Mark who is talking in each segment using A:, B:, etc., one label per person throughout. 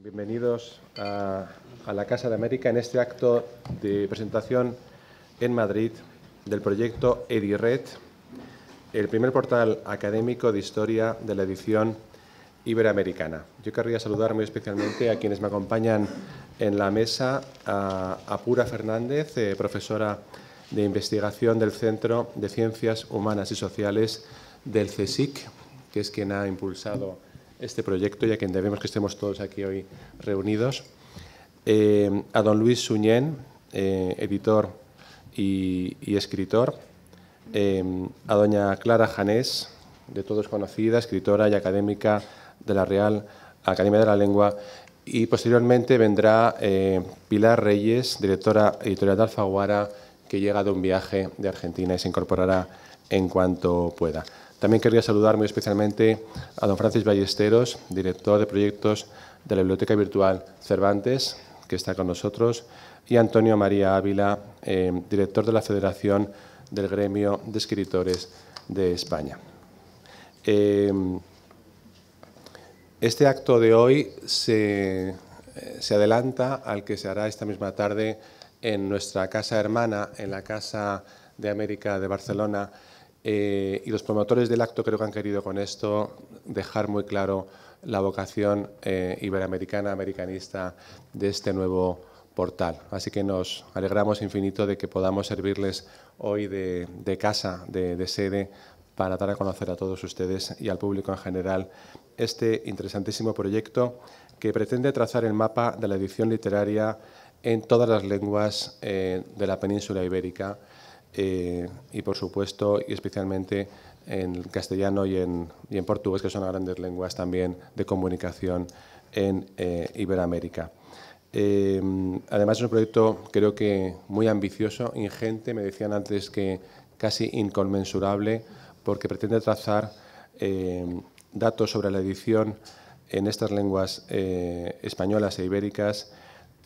A: Bienvenidos a la Casa de América en este acto de presentación en Madrid del proyecto EDIRED, el primer portal académico de historia de la edición iberoamericana. Yo querría saludar muy especialmente a quienes me acompañan en la mesa, a Pura Fernández, profesora de investigación del Centro de Ciencias Humanas y Sociales del CSIC, que es quien ha impulsado este proyecto y a quien debemos que estemos todos aquí hoy reunidos. A don Luis Suñén, editor y escritor. A doña Clara Janés, de todos conocida, escritora y académica de la Real Academia de la Lengua. Y posteriormente vendrá Pilar Reyes, directora editorial de Alfaguara, que llega de un viaje de Argentina y se incorporará en cuanto pueda. También querría saludar muy especialmente a don Francis Ballesteros, director de proyectos de la Biblioteca Virtual Cervantes, que está con nosotros, y a Antonio María Ávila, director de la Federación del Gremio de Escritores de España. Este acto de hoy se adelanta al que se hará esta misma tarde en nuestra casa hermana, en la Casa de América de Barcelona, y los promotores del acto creo que han querido con esto dejar muy claro la vocación iberoamericana, americanista de este nuevo portal. Así que nos alegramos infinito de que podamos servirles hoy de casa, de sede, para dar a conocer a todos ustedes y al público en general este interesantísimo proyecto que pretende trazar el mapa de la edición literaria en todas las lenguas de la península ibérica y, por supuesto, y especialmente en castellano y en portugués, que son las grandes lenguas también de comunicación en Iberoamérica. Además, es un proyecto, creo que muy ambicioso, ingente, me decían antes que casi inconmensurable, porque pretende trazar datos sobre la edición en estas lenguas españolas e ibéricas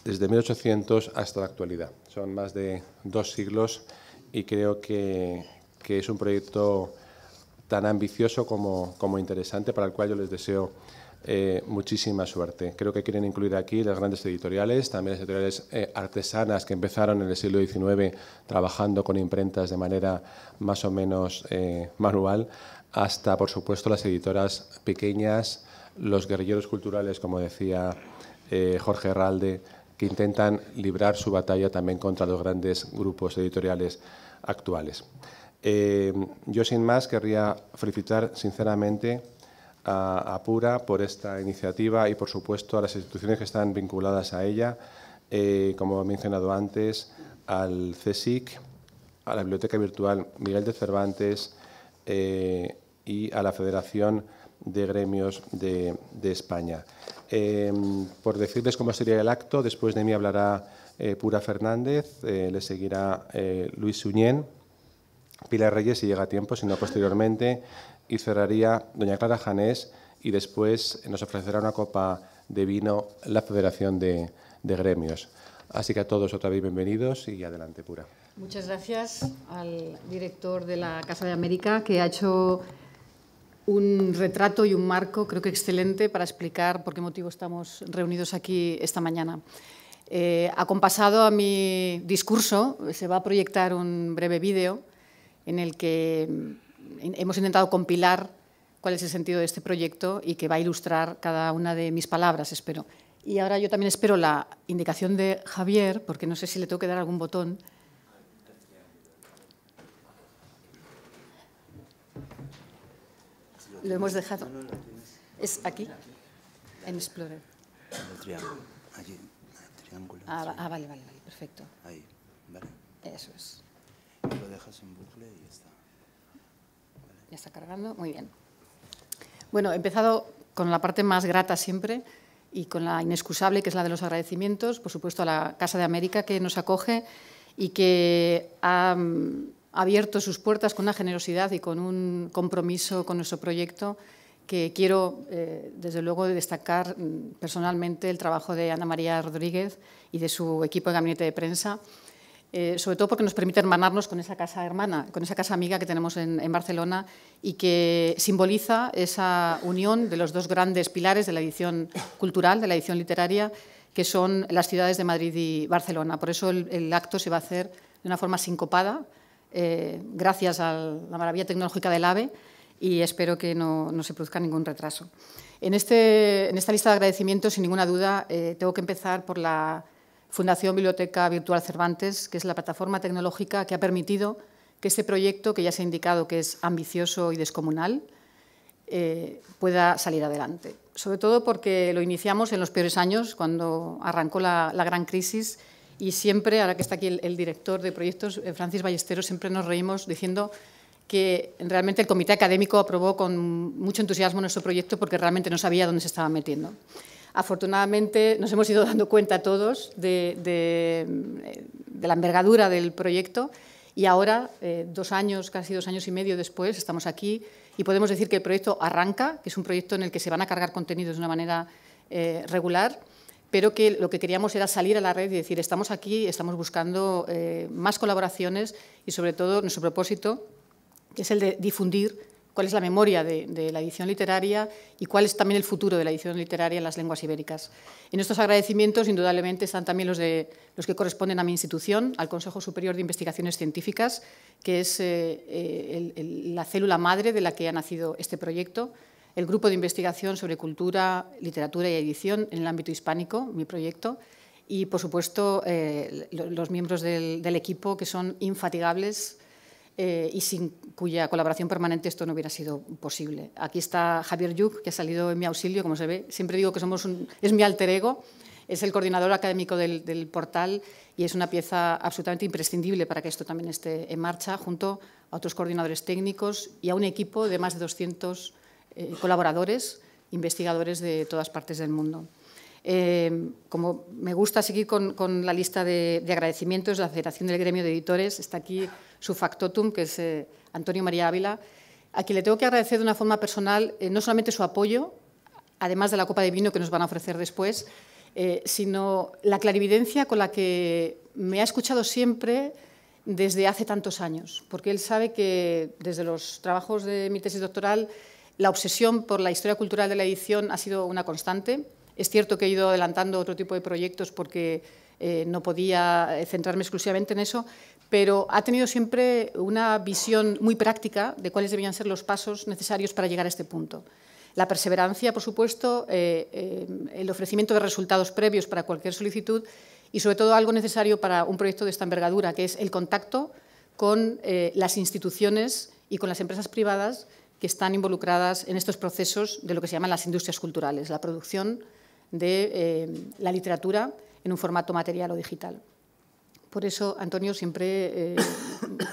A: desde 1800 hasta la actualidad. Son más de 2 siglos y creo que es un proyecto tan ambicioso como interesante, para el cual yo les deseo muchísima suerte. Creo que quieren incluir aquí las grandes editoriales, también las editoriales artesanas que empezaron en el siglo XIX trabajando con imprentas de manera más o menos manual, hasta, por supuesto, las editoras pequeñas, los guerrilleros culturales, como decía Jorge Herralde, que intentan librar su batalla también contra los grandes grupos editoriales actuales. Yo, sin más, querría felicitar sinceramente a Pura por esta iniciativa y, por supuesto, a las instituciones que están vinculadas a ella, como he mencionado antes, al CSIC, a la Biblioteca Virtual Miguel de Cervantes y a la Federación de Gremios de España. Por decirles cómo sería el acto, después de mí hablará Pura Fernández, le seguirá Luis Suñén, Pilar Reyes, si llega a tiempo, si no posteriormente, y cerraría doña Clara Janés, y después nos ofrecerá una copa de vino la Federación de Gremios. Así que a todos otra vez bienvenidos y adelante, Pura.
B: Muchas gracias al director de la Casa de América, que ha hecho un retrato y un marco, creo que excelente, para explicar por qué motivo estamos reunidos aquí esta mañana. Acompasado a mi discurso, se va a proyectar un breve vídeo en el que hemos intentado compilar cuál es el sentido de este proyecto y que va a ilustrar cada una de mis palabras, espero. Y ahora yo también espero la indicación de Javier, porque no sé si le tengo que dar algún botón. Lo hemos dejado. ¿Es aquí? En Explorer.
C: El triángulo. Allí, el triángulo.
B: Vale, perfecto.
C: Ahí, ¿vale?
B: Eso es.
C: Y lo dejas en bucle y ya está. ¿Vale?
B: Ya está cargando, muy bien. Bueno, he empezado con la parte más grata siempre y con la inexcusable, que es la de los agradecimientos, por supuesto a la Casa de América, que nos acoge y que ha abierto sus puertas con una generosidad y con un compromiso con nuestro proyecto, que quiero, desde luego, destacar personalmente el trabajo de Ana María Rodríguez y de su equipo de gabinete de prensa. sobre todo porque nos permite hermanarnos con esa casa hermana, con esa casa amiga que tenemos en Barcelona y que simboliza esa unión de los dos grandes pilares de la edición cultural, de la edición literaria, que son las ciudades de Madrid y Barcelona. Por eso el acto se va a hacer de una forma sincopada, gracias a la maravilla tecnológica del AVE, y espero que no se produzca ningún retraso. En esta lista de agradecimientos, sin ninguna duda, tengo que empezar por la Fundación Biblioteca Virtual Cervantes, que es la plataforma tecnológica que ha permitido que este proyecto, que ya se ha indicado que es ambicioso y descomunal, pueda salir adelante. Sobre todo porque lo iniciamos en los peores años, cuando arrancó la gran crisis, y siempre, ahora que está aquí el director de proyectos, Francis Ballesteros, siempre nos reímos diciendo que realmente el comité académico aprobó con mucho entusiasmo nuestro proyecto porque realmente no sabía dónde se estaba metiendo. Afortunadamente nos hemos ido dando cuenta todos de la envergadura del proyecto y ahora, 2 años, casi 2 años y medio después, estamos aquí y podemos decir que el proyecto arranca, que es un proyecto en el que se van a cargar contenidos de una manera regular, pero que lo que queríamos era salir a la red y decir, estamos aquí, estamos buscando más colaboraciones y, sobre todo, nuestro propósito, que es el de difundir cuál es la memoria de la edición literaria y cuál es también el futuro de la edición literaria en las lenguas ibéricas. En estos agradecimientos, indudablemente, están también los que corresponden a mi institución, al Consejo Superior de Investigaciones Científicas, que es la célula madre de la que ha nacido este proyecto, el Grupo de Investigación sobre Cultura, Literatura y Edición en el ámbito hispánico, mi proyecto, y, por supuesto, los miembros del equipo, que son infatigables, y sin cuya colaboración permanente esto no hubiera sido posible. Aquí está Javier Lluch, que ha salido en mi auxilio, como se ve. Siempre digo que es mi alter ego, es el coordinador académico del portal y es una pieza absolutamente imprescindible para que esto también esté en marcha, junto a otros coordinadores técnicos y a un equipo de más de 200 colaboradores, investigadores de todas partes del mundo. Como me gusta seguir con la lista de agradecimientos de la Federación del Gremio de Editores, está aquí su factotum, que es Antonio María Ávila, a quien le tengo que agradecer de una forma personal no solamente su apoyo, además de la copa de vino que nos van a ofrecer después, sino la clarividencia con la que me ha escuchado siempre desde hace tantos años, porque él sabe que desde los trabajos de mi tesis doctoral la obsesión por la historia cultural de la edición ha sido una constante. Es cierto que he ido adelantando otro tipo de proyectos porque no podía centrarme exclusivamente en eso, pero ha tenido siempre una visión muy práctica de cuáles debían ser los pasos necesarios para llegar a este punto. La perseverancia, por supuesto, el ofrecimiento de resultados previos para cualquier solicitud y, sobre todo, algo necesario para un proyecto de esta envergadura, que es el contacto con las instituciones y con las empresas privadas que están involucradas en estos procesos de lo que se llaman las industrias culturales, la producción de la literatura en un formato material o digital. Por eso, Antonio, siempre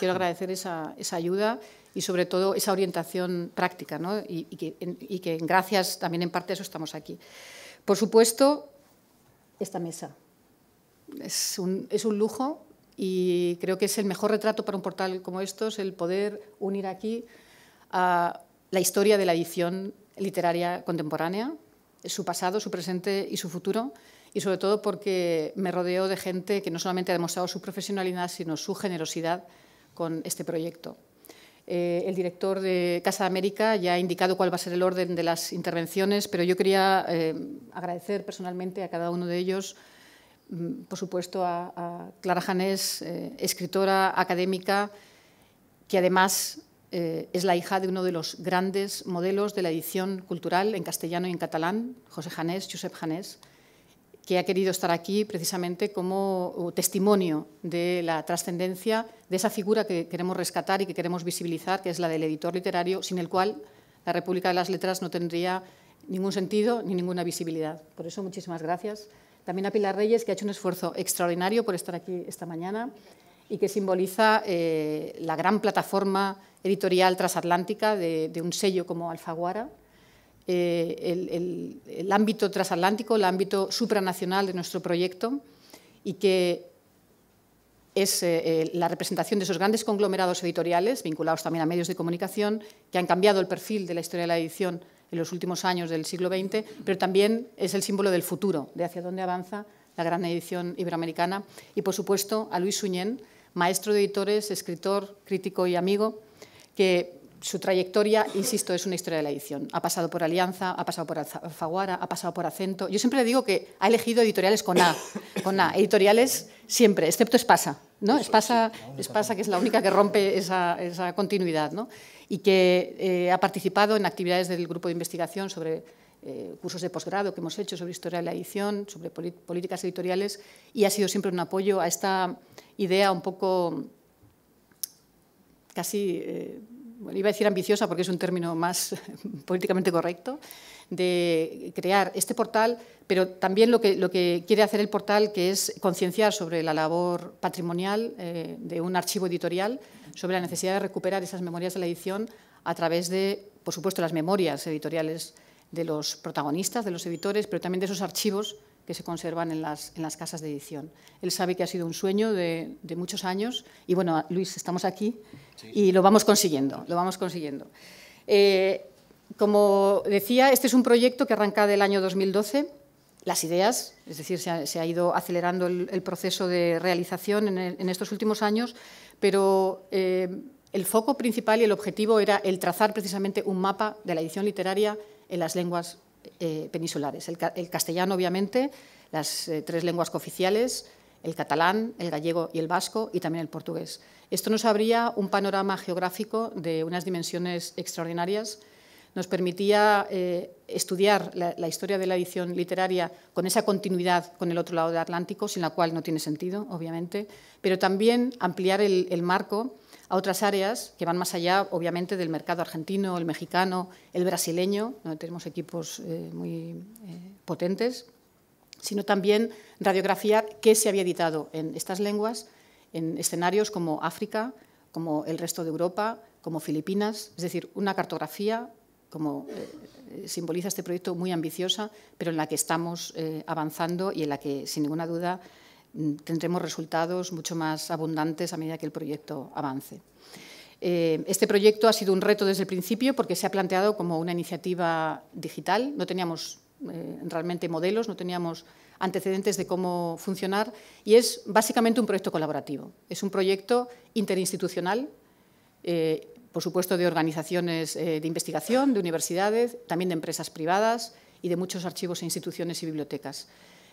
B: quiero agradecer esa ayuda y, sobre todo, esa orientación práctica, ¿no? y que gracias también en parte a eso estamos aquí. Por supuesto, esta mesa es un lujo y creo que es el mejor retrato para un portal como estos, el poder unir aquí a la historia de la edición literaria contemporánea, su pasado, su presente y su futuro, y sobre todo porque me rodeo de gente que no solamente ha demostrado su profesionalidad, sino su generosidad con este proyecto. El director de Casa de América ya ha indicado cuál va a ser el orden de las intervenciones, pero yo quería agradecer personalmente a cada uno de ellos, por supuesto a Clara Janés, escritora académica, que además es la hija de uno de los grandes modelos de la edición cultural en castellano y en catalán, José Janés, Josep Janés, que ha querido estar aquí precisamente como testimonio de la trascendencia de esa figura que queremos rescatar y que queremos visibilizar, que es la del editor literario, sin el cual la República de las Letras no tendría ningún sentido ni ninguna visibilidad. Por eso, muchísimas gracias. También a Pilar Reyes, que ha hecho un esfuerzo extraordinario por estar aquí esta mañana y que simboliza la gran plataforma editorial transatlántica de un sello como Alfaguara, el ámbito transatlántico, el ámbito supranacional de nuestro proyecto y que es la representación de esos grandes conglomerados editoriales, vinculados también a medios de comunicación, que han cambiado el perfil de la historia de la edición en los últimos años del siglo XX, pero también es el símbolo del futuro, de hacia dónde avanza la gran edición iberoamericana, y, por supuesto, a Luis Suñén, maestro de editores, escritor, crítico y amigo, que su trayectoria, insisto, es una historia de la edición. Ha pasado por Alianza, ha pasado por Alfaguara, ha pasado por Acento. Yo siempre le digo que ha elegido editoriales con A, editoriales siempre, excepto Espasa, ¿no? Espasa, que es la única que rompe esa continuidad, ¿no? Y que ha participado en actividades del grupo de investigación sobre cursos de posgrado que hemos hecho sobre historia de la edición, sobre políticas editoriales, y ha sido siempre un apoyo a esta idea un poco casi, bueno, iba a decir ambiciosa porque es un término más políticamente correcto, de crear este portal, pero también lo que quiere hacer el portal, que es concienciar sobre la labor patrimonial de un archivo editorial, sobre la necesidad de recuperar esas memorias de la edición a través de, por supuesto, las memorias editoriales de los protagonistas, de los editores, pero también de esos archivos que se conservan en las casas de edición. Él sabe que ha sido un sueño de muchos años y, bueno, Luis, estamos aquí y lo vamos consiguiendo, como decía, este es un proyecto que arranca del año 2012. Las ideas, es decir, se ha ido acelerando el proceso de realización en estos últimos años, pero el foco principal y el objetivo era el trazar precisamente un mapa de la edición literaria en las lenguas peninsulares. El castellano, obviamente, las 3 lenguas cooficiales, el catalán, el gallego y el vasco, y también el portugués. Esto nos abría un panorama geográfico de unas dimensiones extraordinarias. Nos permitía estudiar la historia de la edición literaria con esa continuidad con el otro lado del Atlántico, sin la cual no tiene sentido, obviamente, pero también ampliar el marco a otras áreas que van más allá, obviamente, del mercado argentino, el mexicano, el brasileño, donde tenemos equipos muy potentes, sino también radiografiar qué se había editado en estas lenguas, en escenarios como África, como el resto de Europa, como Filipinas, es decir, una cartografía, como simboliza este proyecto, muy ambiciosa, pero en la que estamos avanzando y en la que, sin ninguna duda, tendremos resultados mucho más abundantes a medida que el proyecto avance. Este proyecto ha sido un reto desde el principio porque se ha planteado como una iniciativa digital. No teníamos realmente modelos, no teníamos antecedentes de cómo funcionar y es básicamente un proyecto colaborativo. Es un proyecto interinstitucional, por supuesto de organizaciones de investigación, de universidades, también de empresas privadas y de muchos archivos e instituciones y bibliotecas.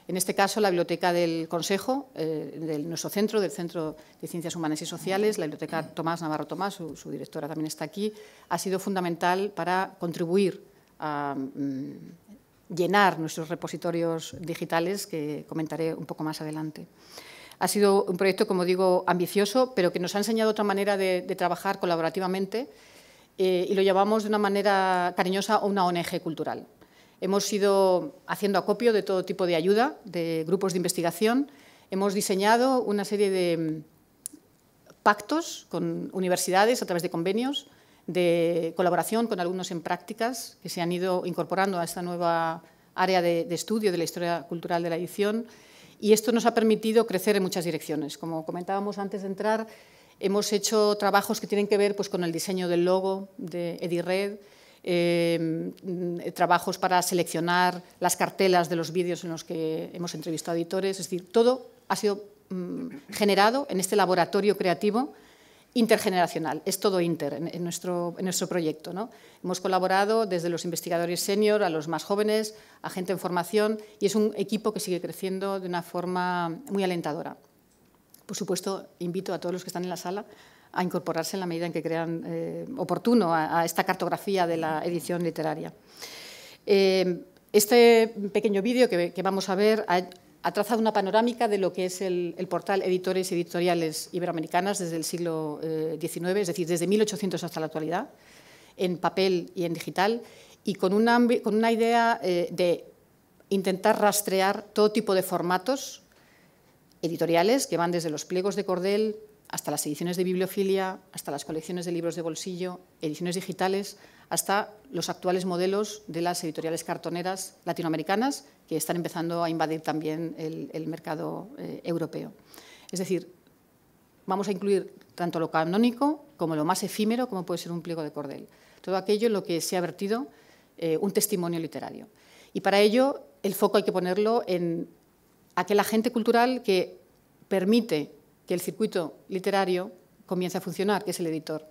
B: En este caso, la Biblioteca del Consejo, de nuestro centro, del Centro de Ciencias Humanas y Sociales, la Biblioteca Tomás Navarro Tomás, su directora también está aquí, ha sido fundamental para contribuir a llenar nuestros repositorios digitales, que comentaré un poco más adelante. Ha sido un proyecto, como digo, ambicioso, pero que nos ha enseñado otra manera de trabajar colaborativamente y lo llamamos de una manera cariñosa una ONG cultural. Hemos ido haciendo acopio de todo tipo de ayuda, de grupos de investigación. Hemos diseñado una serie de pactos con universidades a través de convenios, de colaboración con alumnos en prácticas que se han ido incorporando a esta nueva área de estudio de la historia cultural de la edición. Y esto nos ha permitido crecer en muchas direcciones. Como comentábamos antes de entrar, hemos hecho trabajos que tienen que ver pues, con el diseño del logo de EdiRed, trabajos para seleccionar las cartelas de los vídeos en los que hemos entrevistado editores. Es decir, todo ha sido generado en este laboratorio creativo intergeneracional. Es todo inter en nuestro proyecto, ¿no? Hemos colaborado desde los investigadores senior a los más jóvenes, a gente en formación, y es un equipo que sigue creciendo de una forma muy alentadora. Por supuesto, invito a todos los que están en la sala a incorporarse en la medida en que crean oportuno a esta cartografía de la edición literaria. Este pequeño vídeo que vamos a ver ha trazado una panorámica de lo que es el portal Editores y Editoriales Iberoamericanas desde el siglo XIX, es decir, desde 1800 hasta la actualidad, en papel y en digital, y con una idea de intentar rastrear todo tipo de formatos editoriales que van desde los pliegos de cordel hasta las ediciones de bibliofilia, hasta las colecciones de libros de bolsillo, ediciones digitales, hasta los actuales modelos de las editoriales cartoneras latinoamericanas que están empezando a invadir también el mercado europeo. Es decir, vamos a incluir tanto lo canónico como lo más efímero, como puede ser un pliego de cordel. Todo aquello en lo que se ha vertido un testimonio literario. Y para ello el foco hay que ponerlo en aquel agente cultural que permite que el circuito literario comience a funcionar, que es el editor.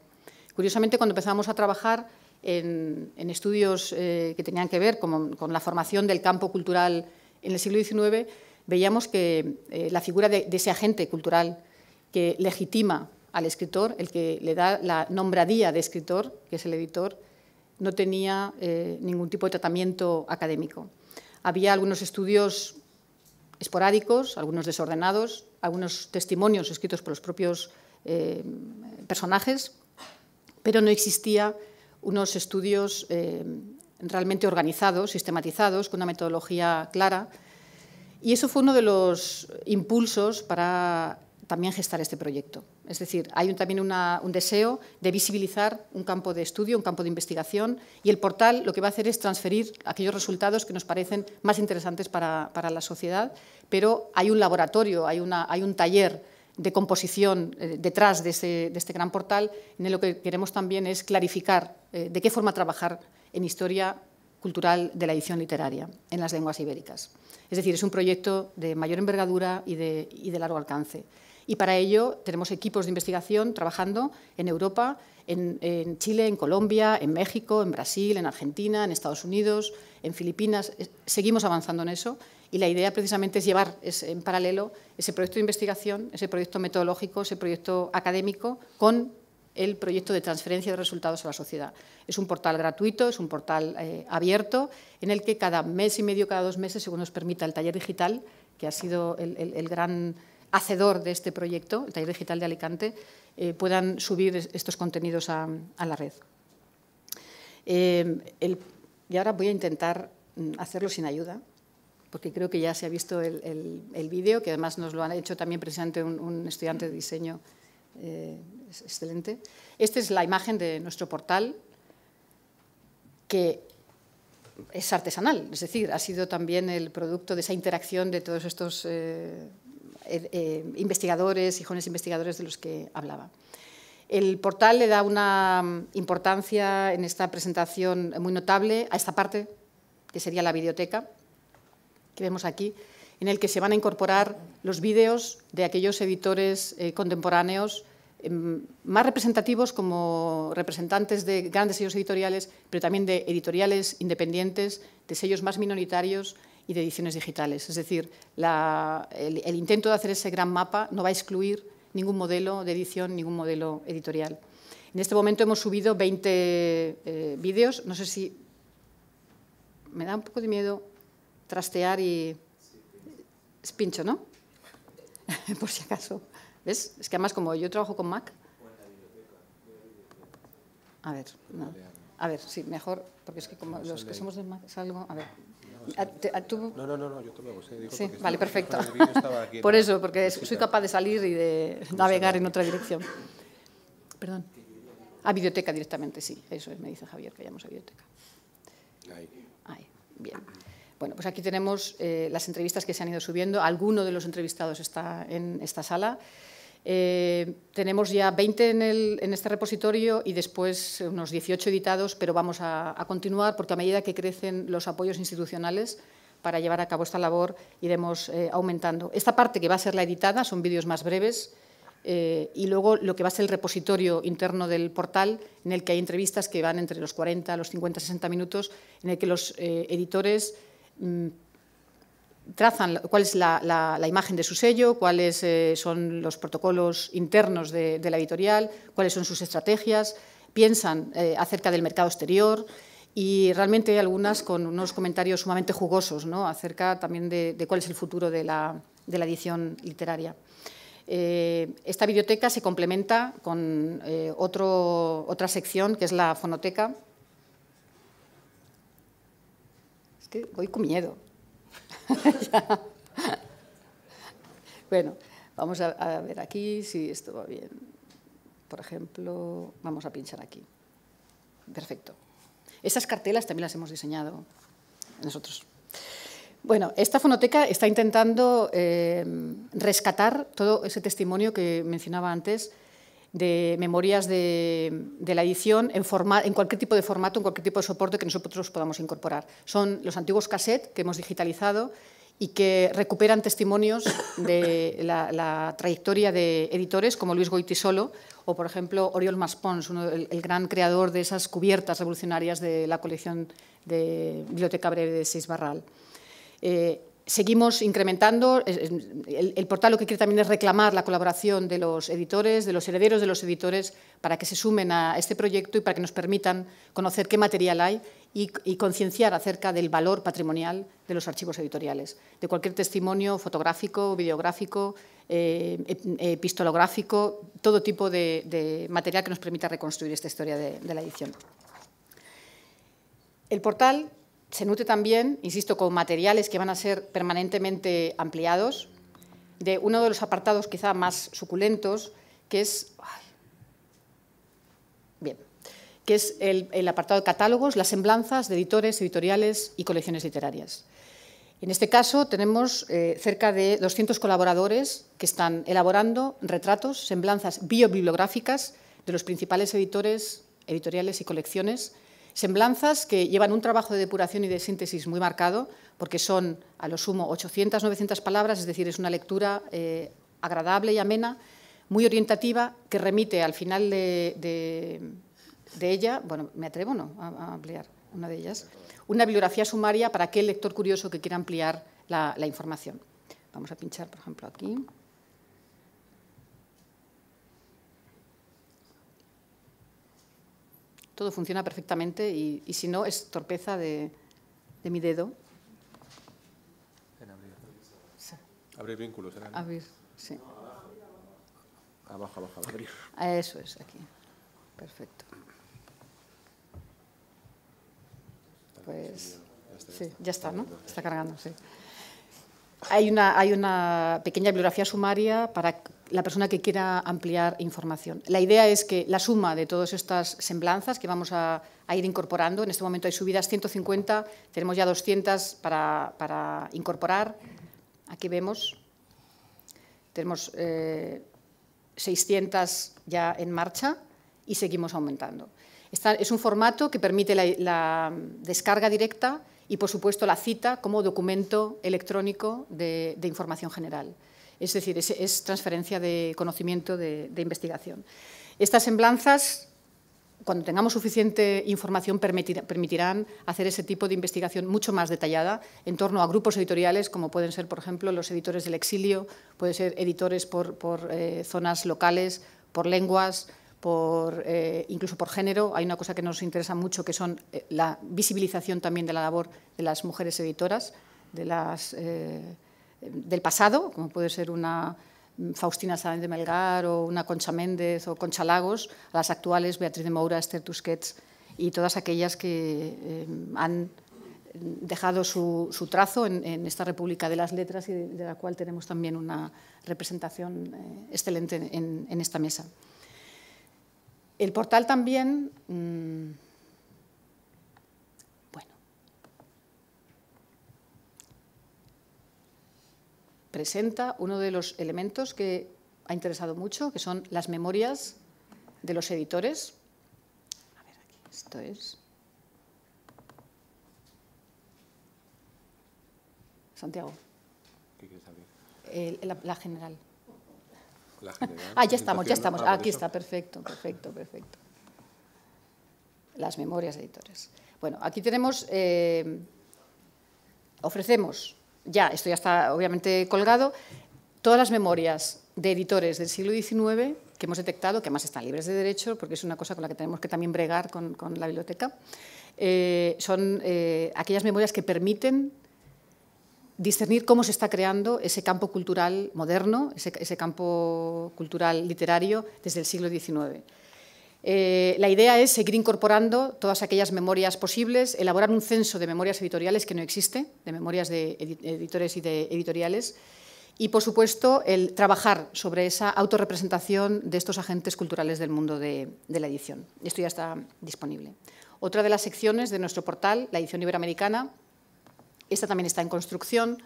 B: Curiosamente, cuando empezamos a trabajar en estudios que tenían que ver con la formación del campo cultural en el siglo XIX, veíamos que la figura de ese agente cultural que legitima al escritor, el que le da la nombradía de escritor, que es el editor, no tenía ningún tipo de tratamiento académico. Había algunos estudios esporádicos, algunos desordenados, algunos testimonios escritos por los propios personajes, pero no existía unos estudios realmente organizados, sistematizados, con una metodología clara. Y eso fue uno de los impulsos para también gestar este proyecto. Es decir, hay también un deseo de visibilizar un campo de estudio, un campo de investigación, y el portal lo que va a hacer es transferir aquellos resultados que nos parecen más interesantes para la sociedad, pero hay un laboratorio, hay un taller de composición detrás de este gran portal, en el lo que queremos también es clarificar de qué forma trabajar en historia cultural de la edición literaria en las lenguas ibéricas. Es decir, es un proyecto de mayor envergadura y de largo alcance. Y para ello tenemos equipos de investigación trabajando en Europa, en Chile, en Colombia, en México, en Brasil, en Argentina, en Estados Unidos, en Filipinas. Seguimos avanzando en eso y la idea precisamente es llevar en paralelo ese proyecto de investigación, ese proyecto metodológico, ese proyecto académico con el proyecto de transferencia de resultados a la sociedad. Es un portal gratuito, es un portal abierto, en el que cada mes y medio, cada 2 meses, según nos permita el taller digital, que ha sido el gran hacedor de este proyecto, el taller digital de Alicante, puedan subir estos contenidos a la red. Y ahora voy a intentar hacerlo sin ayuda, porque creo que ya se ha visto el vídeo, que además nos lo han hecho también precisamente un estudiante de diseño excelente. Esta es la imagen de nuestro portal, que es artesanal, es decir, ha sido también el producto de esa interacción de todos estos investigadores y jóvenes investigadores de los que hablaba. El portal le da una importancia en esta presentación muy notable a esta parte, que sería la videoteca, que vemos aquí, en el que se van a incorporar los vídeos de aquellos editores contemporáneos más representativos como representantes de grandes sellos editoriales, pero también de editoriales independientes, de sellos más minoritarios y de ediciones digitales. Es decir, el intento de hacer ese gran mapa no va a excluir ningún modelo de edición, ningún modelo editorial. En este momento hemos subido 20 vídeos. No sé si me da un poco de miedo trastear y es pincho, ¿no? Por si acaso. ¿Ves? Es que además como yo trabajo con Mac. A ver, no. A ver, sí, mejor, porque es que como los que somos de Mac es algo. A ver. ¿Tú?
A: No, yo te lo hago.
B: Sí, vale, perfecto. Por eso, porque soy capaz de salir y de navegar en otra dirección. Perdón. A biblioteca directamente, sí. Eso es, me dice Javier, que vayamos a biblioteca. Ahí, bien. Bueno, pues aquí tenemos las entrevistas que se han ido subiendo. Alguno de los entrevistados está en esta sala. Tenemos ya 20 en este repositorio y después unos 18 editados, pero vamos a continuar porque a medida que crecen los apoyos institucionales para llevar a cabo esta labor iremos aumentando. Esta parte que va a ser la editada son vídeos más breves y luego lo que va a ser el repositorio interno del portal, en el que hay entrevistas que van entre los 40, los 50, 60 minutos, en el que los editores trazan cuál es la imagen de su sello, cuáles son los protocolos internos de la editorial, cuáles son sus estrategias, piensan acerca del mercado exterior y realmente hay algunas con unos comentarios sumamente jugosos, ¿no?, acerca también de cuál es el futuro de la edición literaria. Esta biblioteca se complementa con otra sección que es la fonoteca. Es que voy con miedo. Ya. Bueno, vamos a ver aquí si esto va bien. Por ejemplo, vamos a pinchar aquí. Perfecto. Esas cartelas también las hemos diseñado nosotros. Bueno, esta fonoteca está intentando rescatar todo ese testimonio que mencionaba antes de memorias de la edición en cualquier tipo de formato, en cualquier tipo de soporte que nosotros podamos incorporar. Son los antiguos cassettes que hemos digitalizado y que recuperan testimonios de la trayectoria de editores como Luis Goytisolo o, por ejemplo, Oriol Maspons, el gran creador de esas cubiertas revolucionarias de la colección de Biblioteca Breve de Seix-Barral. Seguimos incrementando. El portal lo que quiere también es reclamar la colaboración de los editores, de los herederos de los editores, para que se sumen a este proyecto y para que nos permitan conocer qué material hay y concienciar acerca del valor patrimonial de los archivos editoriales, de cualquier testimonio fotográfico, videográfico, epistolográfico, todo tipo de material que nos permita reconstruir esta historia de la edición. El portal se nutre también, insisto, con materiales que van a ser permanentemente ampliados, de uno de los apartados quizá más suculentos, que es, el apartado de catálogos, las semblanzas de editores, editoriales y colecciones literarias. En este caso tenemos cerca de 200 colaboradores que están elaborando retratos, semblanzas biobibliográficas de los principales editores, editoriales y colecciones, semblanzas que llevan un trabajo de depuración y de síntesis muy marcado, porque son a lo sumo 800, 900 palabras, es decir, es una lectura agradable y amena, muy orientativa, que remite al final de ella, bueno, me atrevo no a ampliar una de ellas, una bibliografía sumaria para aquel lector curioso que quiera ampliar la información. Vamos a pinchar, por ejemplo, aquí. Todo funciona perfectamente y si no, es torpeza de mi dedo.
A: En abrir. Sí. Abrir vínculos.
B: Abrir, sí.
A: Abajo, abrir.
B: Eso es, aquí. Perfecto. Pues sí, ya está, ¿no? Está cargando, sí. Hay una pequeña bibliografía sumaria para la persona que quiera ampliar información. La idea es que la suma de todas estas semblanzas que vamos a ir incorporando, en este momento hay subidas 150, tenemos ya 200 para incorporar. Aquí vemos, tenemos 600 ya en marcha y seguimos aumentando. Es un formato que permite la descarga directa y, por supuesto, la cita como documento electrónico de información general. Es decir, es transferencia de conocimiento de investigación. Estas semblanzas, cuando tengamos suficiente información, permitirán hacer ese tipo de investigación mucho más detallada en torno a grupos editoriales, como pueden ser, por ejemplo, los editores del exilio, pueden ser editores por zonas locales, por lenguas, incluso por género. Hay una cosa que nos interesa mucho, que son la visibilización también de la labor de las mujeres editoras, del pasado, como puede ser una Faustina Sáenz de Melgar o una Concha Méndez o Concha Lagos, a las actuales Beatriz de Moura, Esther Tusquets y todas aquellas que han dejado su trazo en esta República de las Letras y de la cual tenemos también una representación excelente en esta mesa. El portal también, presenta uno de los elementos que ha interesado mucho, que son las memorias de los editores. A ver, aquí, esto es. Santiago.
A: ¿Qué quieres saber?
B: La general.
A: La general.
B: Ya estamos. Aquí está, perfecto. Las memorias de editores. Bueno, aquí tenemos, ofrecemos, esto ya está obviamente colgado, todas las memorias de editores del siglo XIX que hemos detectado, que además están libres de derecho, porque es una cosa con la que tenemos que también bregar con la biblioteca. Son aquellas memorias que permiten discernir cómo se está creando ese campo cultural moderno, ese campo cultural literario desde el siglo XIX. La idea es seguir incorporando todas aquellas memorias posibles, elaborar un censo de memorias editoriales que no existe, de memorias de editores y de editoriales, y, por supuesto, el trabajar sobre esa autorrepresentación de estos agentes culturales del mundo de la edición. Esto ya está disponible. Otra de las secciones de nuestro portal, la edición iberoamericana, esta también está en construcción.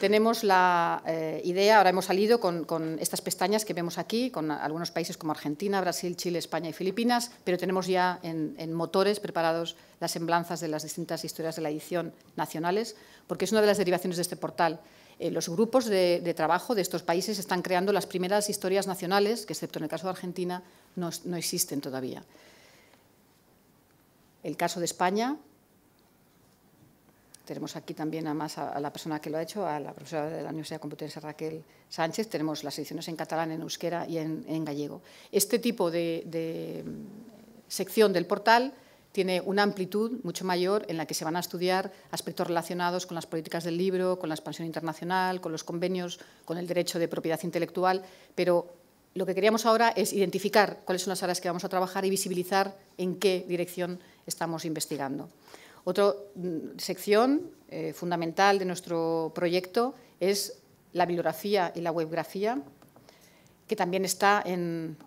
B: Tenemos la idea, ahora hemos salido con estas pestañas que vemos aquí, con algunos países como Argentina, Brasil, Chile, España y Filipinas, pero tenemos ya en motores preparados las semblanzas de las distintas historias de la edición nacionales, porque es una de las derivaciones de este portal. Los grupos de trabajo de estos países están creando las primeras historias nacionales, que excepto en el caso de Argentina no existen todavía. El caso de España, tenemos aquí también además a la persona que lo ha hecho, a la profesora de la Universidad Complutense Raquel Sánchez, tenemos las ediciones en catalán, en euskera y en gallego. Este tipo de sección del portal tiene una amplitud mucho mayor en la que se van a estudiar aspectos relacionados con las políticas del libro, con la expansión internacional, con los convenios, con el derecho de propiedad intelectual, pero lo que queríamos ahora es identificar cuáles son las áreas que vamos a trabajar y visibilizar en qué dirección estamos investigando. Otra sección fundamental de nuestro proyecto es la bibliografía y la webgrafía, que también está en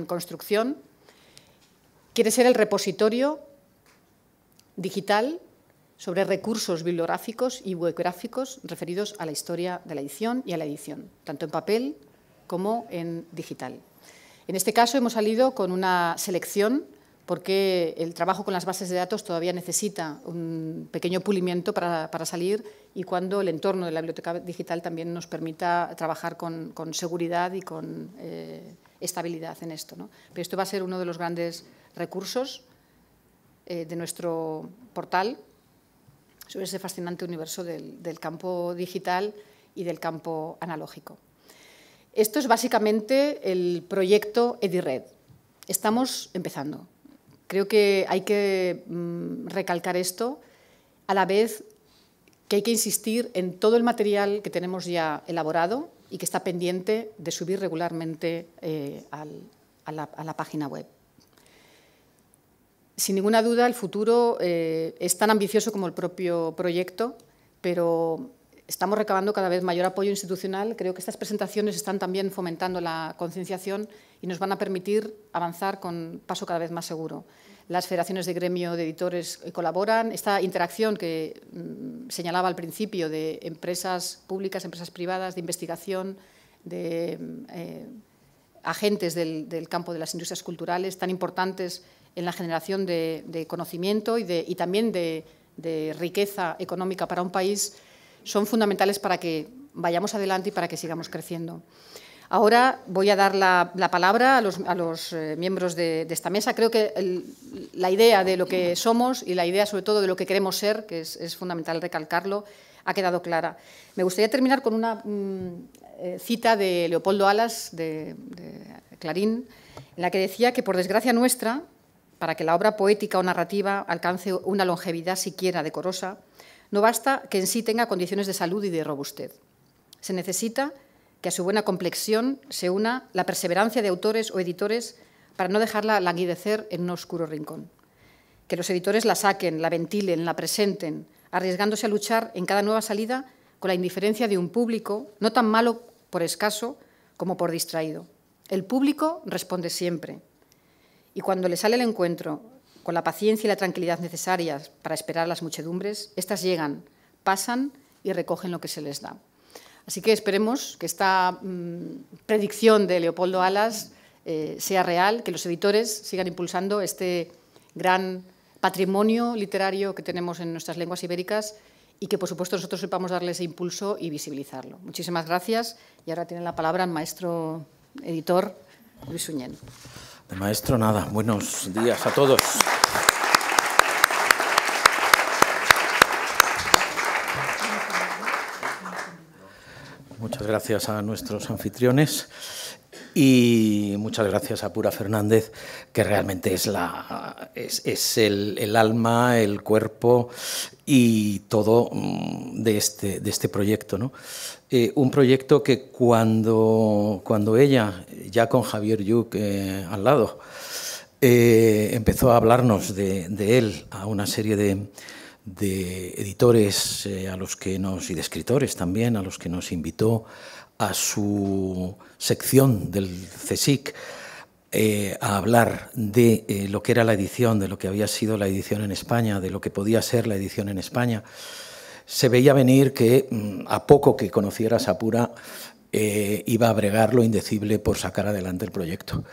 B: construcción. Quiere ser el repositorio digital sobre recursos bibliográficos y webgráficos referidos a la historia de la edición y a la edición, tanto en papel como en digital. En este caso hemos salido con una selección porque el trabajo con las bases de datos todavía necesita un pequeño pulimiento para salir, y cuando el entorno de la biblioteca digital también nos permita trabajar con seguridad y con estabilidad en esto, ¿no? Pero esto va a ser uno de los grandes recursos de nuestro portal sobre ese fascinante universo del campo digital y del campo analógico. Esto es básicamente el proyecto EdiRed. Estamos empezando. Creo que hay que recalcar esto, a la vez que hay que insistir en todo el material que tenemos ya elaborado y que está pendiente de subir regularmente a la página web. Sin ninguna duda, el futuro es tan ambicioso como el propio proyecto, pero estamos recabando cada vez mayor apoyo institucional. Creo que estas presentaciones están también fomentando la concienciación y nos van a permitir avanzar con paso cada vez más seguro. Las federaciones de gremio de editores colaboran. Esta interacción que señalaba al principio de empresas públicas, empresas privadas, de investigación, de agentes del campo de las industrias culturales, tan importantes en la generación de conocimiento y también de riqueza económica para un país, son fundamentales para que vayamos adelante y para que sigamos creciendo. Ahora voy a dar la palabra a los miembros de esta mesa. Creo que la idea de lo que somos y la idea, sobre todo, de lo que queremos ser, que es fundamental recalcarlo, ha quedado clara. Me gustaría terminar con una cita de Leopoldo Alas, de Clarín, en la que decía que, por desgracia nuestra, para que la obra poética o narrativa alcance una longevidad siquiera decorosa, no basta que en sí tenga condiciones de salud y de robustez. Se necesita que a su buena complexión se una la perseverancia de autores o editores para no dejarla languidecer en un oscuro rincón. Que los editores la saquen, la ventilen, la presenten, arriesgándose a luchar en cada nueva salida con la indiferencia de un público, no tan malo por escaso como por distraído. El público responde siempre, y cuando le sale el encuentro con la paciencia y la tranquilidad necesarias para esperar a las muchedumbres, éstas llegan, pasan y recogen lo que se les da. Así que esperemos que esta predicción de Leopoldo Alas sea real, que los editores sigan impulsando este gran patrimonio literario que tenemos en nuestras lenguas ibéricas y que, por supuesto, nosotros sepamos darle ese impulso y visibilizarlo. Muchísimas gracias. Y ahora tiene la palabra el maestro editor Luis Suñén.
D: De maestro, nada. Buenos días a todos. Muchas gracias a nuestros anfitriones y muchas gracias a Pura Fernández, que realmente es el alma, el cuerpo y todo de este proyecto, ¿no? Un proyecto que cuando ella, ya con Javier Lluch al lado, empezó a hablarnos de él a una serie de editores y de escritores también, a los que nos invitó a su sección del CSIC a hablar de lo que era la edición, de lo que había sido la edición en España, de lo que podía ser la edición en España. Se veía venir que a poco que conocieras a Pura iba a bregar lo indecible por sacar adelante el proyecto,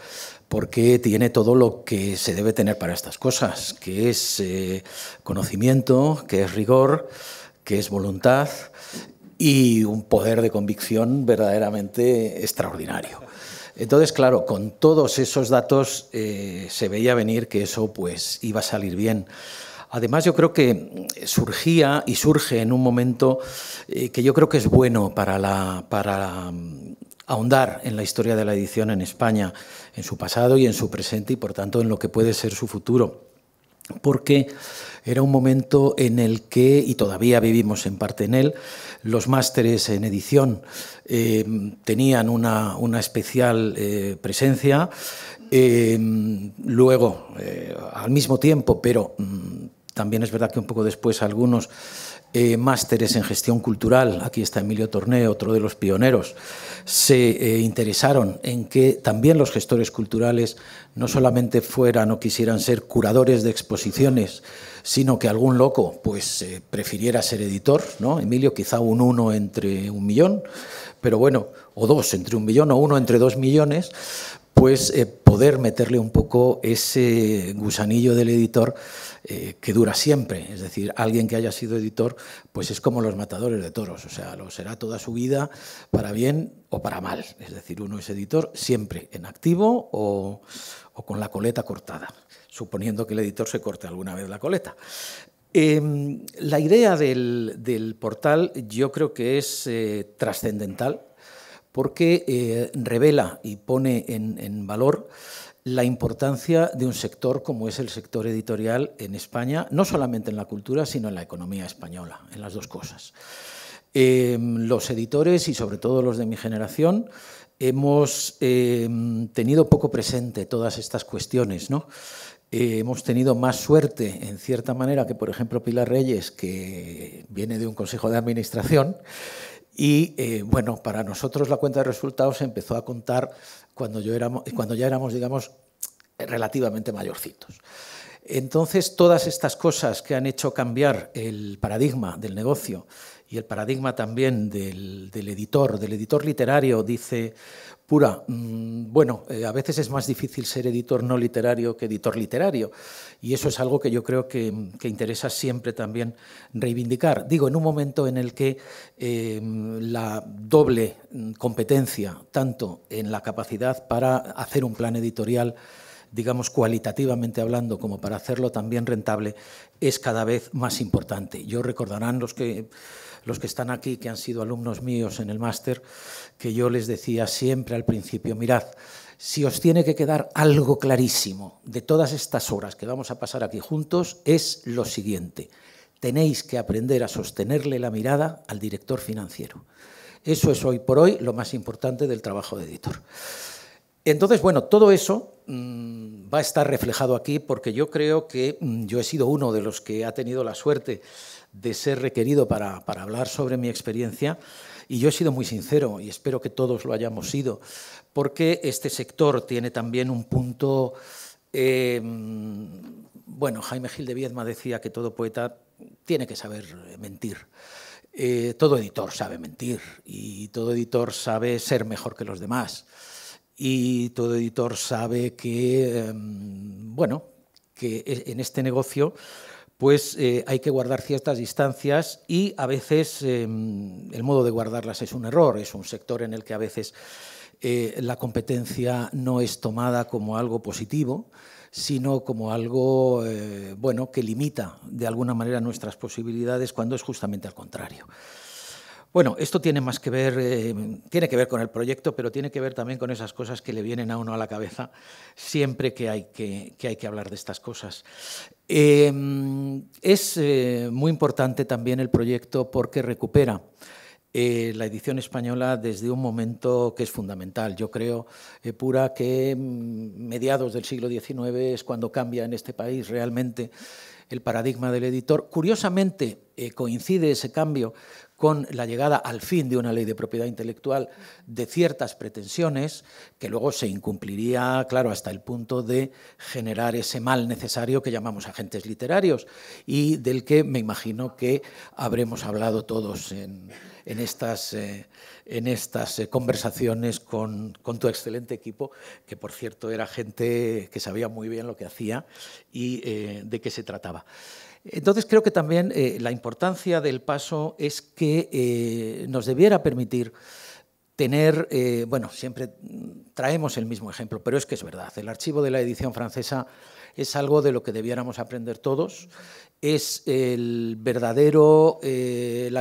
D: porque tiene todo lo que se debe tener para estas cosas, que es conocimiento, que es rigor, que es voluntad y un poder de convicción verdaderamente extraordinario. Entonces, claro, con todos esos datos se veía venir que eso pues iba a salir bien. Además, yo creo que surgía y surge en un momento que yo creo que es bueno para ahondar en la historia de la edición en España, en su pasado y en su presente, y por tanto en lo que puede ser su futuro. Porque era un momento en el que, y todavía vivimos en parte en él, los másteres en edición tenían una especial presencia. Luego, al mismo tiempo, pero también es verdad que un poco después, algunos másteres en gestión cultural, aquí está Emilio Torné, otro de los pioneros, se interesaron en que también los gestores culturales no solamente fueran o quisieran ser curadores de exposiciones, sino que algún loco pues prefiriera ser editor, ¿no? Emilio, quizá un 1 entre 1 millón, pero bueno, o 2 entre 1 millón, o 1 entre 2 millones, pues poder meterle un poco ese gusanillo del editor que dura siempre. Es decir, alguien que haya sido editor pues es como los matadores de toros, o sea, lo será toda su vida para bien o para mal. Es decir, uno es editor siempre en activo o con la coleta cortada, suponiendo que el editor se corte alguna vez la coleta. La idea del portal yo creo que es trascendental, porque revela y pone en valor la importancia de un sector como es el sector editorial en España, no solamente en la cultura, sino en la economía española, en las dos cosas. Los editores, y sobre todo los de mi generación, hemos tenido poco presente todas estas cuestiones, ¿no? Hemos tenido más suerte, en cierta manera, que, por ejemplo, Pilar Reyes, que viene de un consejo de administración. Y, bueno, para nosotros la cuenta de resultados se empezó a contar cuando ya éramos, digamos, relativamente mayorcitos. Entonces, todas estas cosas que han hecho cambiar el paradigma del negocio y el paradigma también del editor literario, dice Pura, bueno, a veces es más difícil ser editor no literario que editor literario, y eso es algo que yo creo que interesa siempre también reivindicar. Digo, en un momento en el que la doble competencia, tanto en la capacidad para hacer un plan editorial, digamos, cualitativamente hablando, como para hacerlo también rentable, es cada vez más importante. Yo recordarán los que están aquí, que han sido alumnos míos en el máster, que yo les decía siempre al principio, mirad, si os tiene que quedar algo clarísimo de todas estas horas que vamos a pasar aquí juntos, es lo siguiente: tenéis que aprender a sostenerle la mirada al director financiero. Eso es hoy por hoy lo más importante del trabajo de editor. Entonces, bueno, todo eso va a estar reflejado aquí, porque yo creo que yo he sido uno de los que ha tenido la suerte de ser requerido para hablar sobre mi experiencia, y yo he sido muy sincero, y espero que todos lo hayamos sido, porque este sector tiene también un punto... bueno, Jaime Gil de Viedma decía que todo poeta tiene que saber mentir. Todo editor sabe mentir, y todo editor sabe ser mejor que los demás. Y todo editor sabe que, bueno, que en este negocio pues hay que guardar ciertas distancias, y a veces el modo de guardarlas es un error. Es un sector en el que a veces la competencia no es tomada como algo positivo, sino como algo bueno, que limita de alguna manera nuestras posibilidades, cuando es justamente al contrario. Bueno, esto tiene más que ver, tiene que ver con el proyecto, pero tiene que ver también con esas cosas que le vienen a uno a la cabeza siempre que hay que hablar de estas cosas. Es muy importante también el proyecto porque recupera la edición española desde un momento que es fundamental. Yo creo, Pura, que mediados del siglo XIX es cuando cambia en este país realmente el paradigma del editor. Curiosamente, coincide ese cambio con la llegada al fin de una ley de propiedad intelectual de ciertas pretensiones, que luego se incumpliría, claro, hasta el punto de generar ese mal necesario que llamamos agentes literarios, y del que me imagino que habremos hablado todos en en estas conversaciones con tu excelente equipo, que por cierto era gente que sabía muy bien lo que hacía y de qué se trataba. Entonces creo que también la importancia del paso es que nos debiera permitir tener, bueno, siempre traemos el mismo ejemplo, pero es que es verdad, el archivo de la edición francesa es algo de lo que debiéramos aprender todos, es la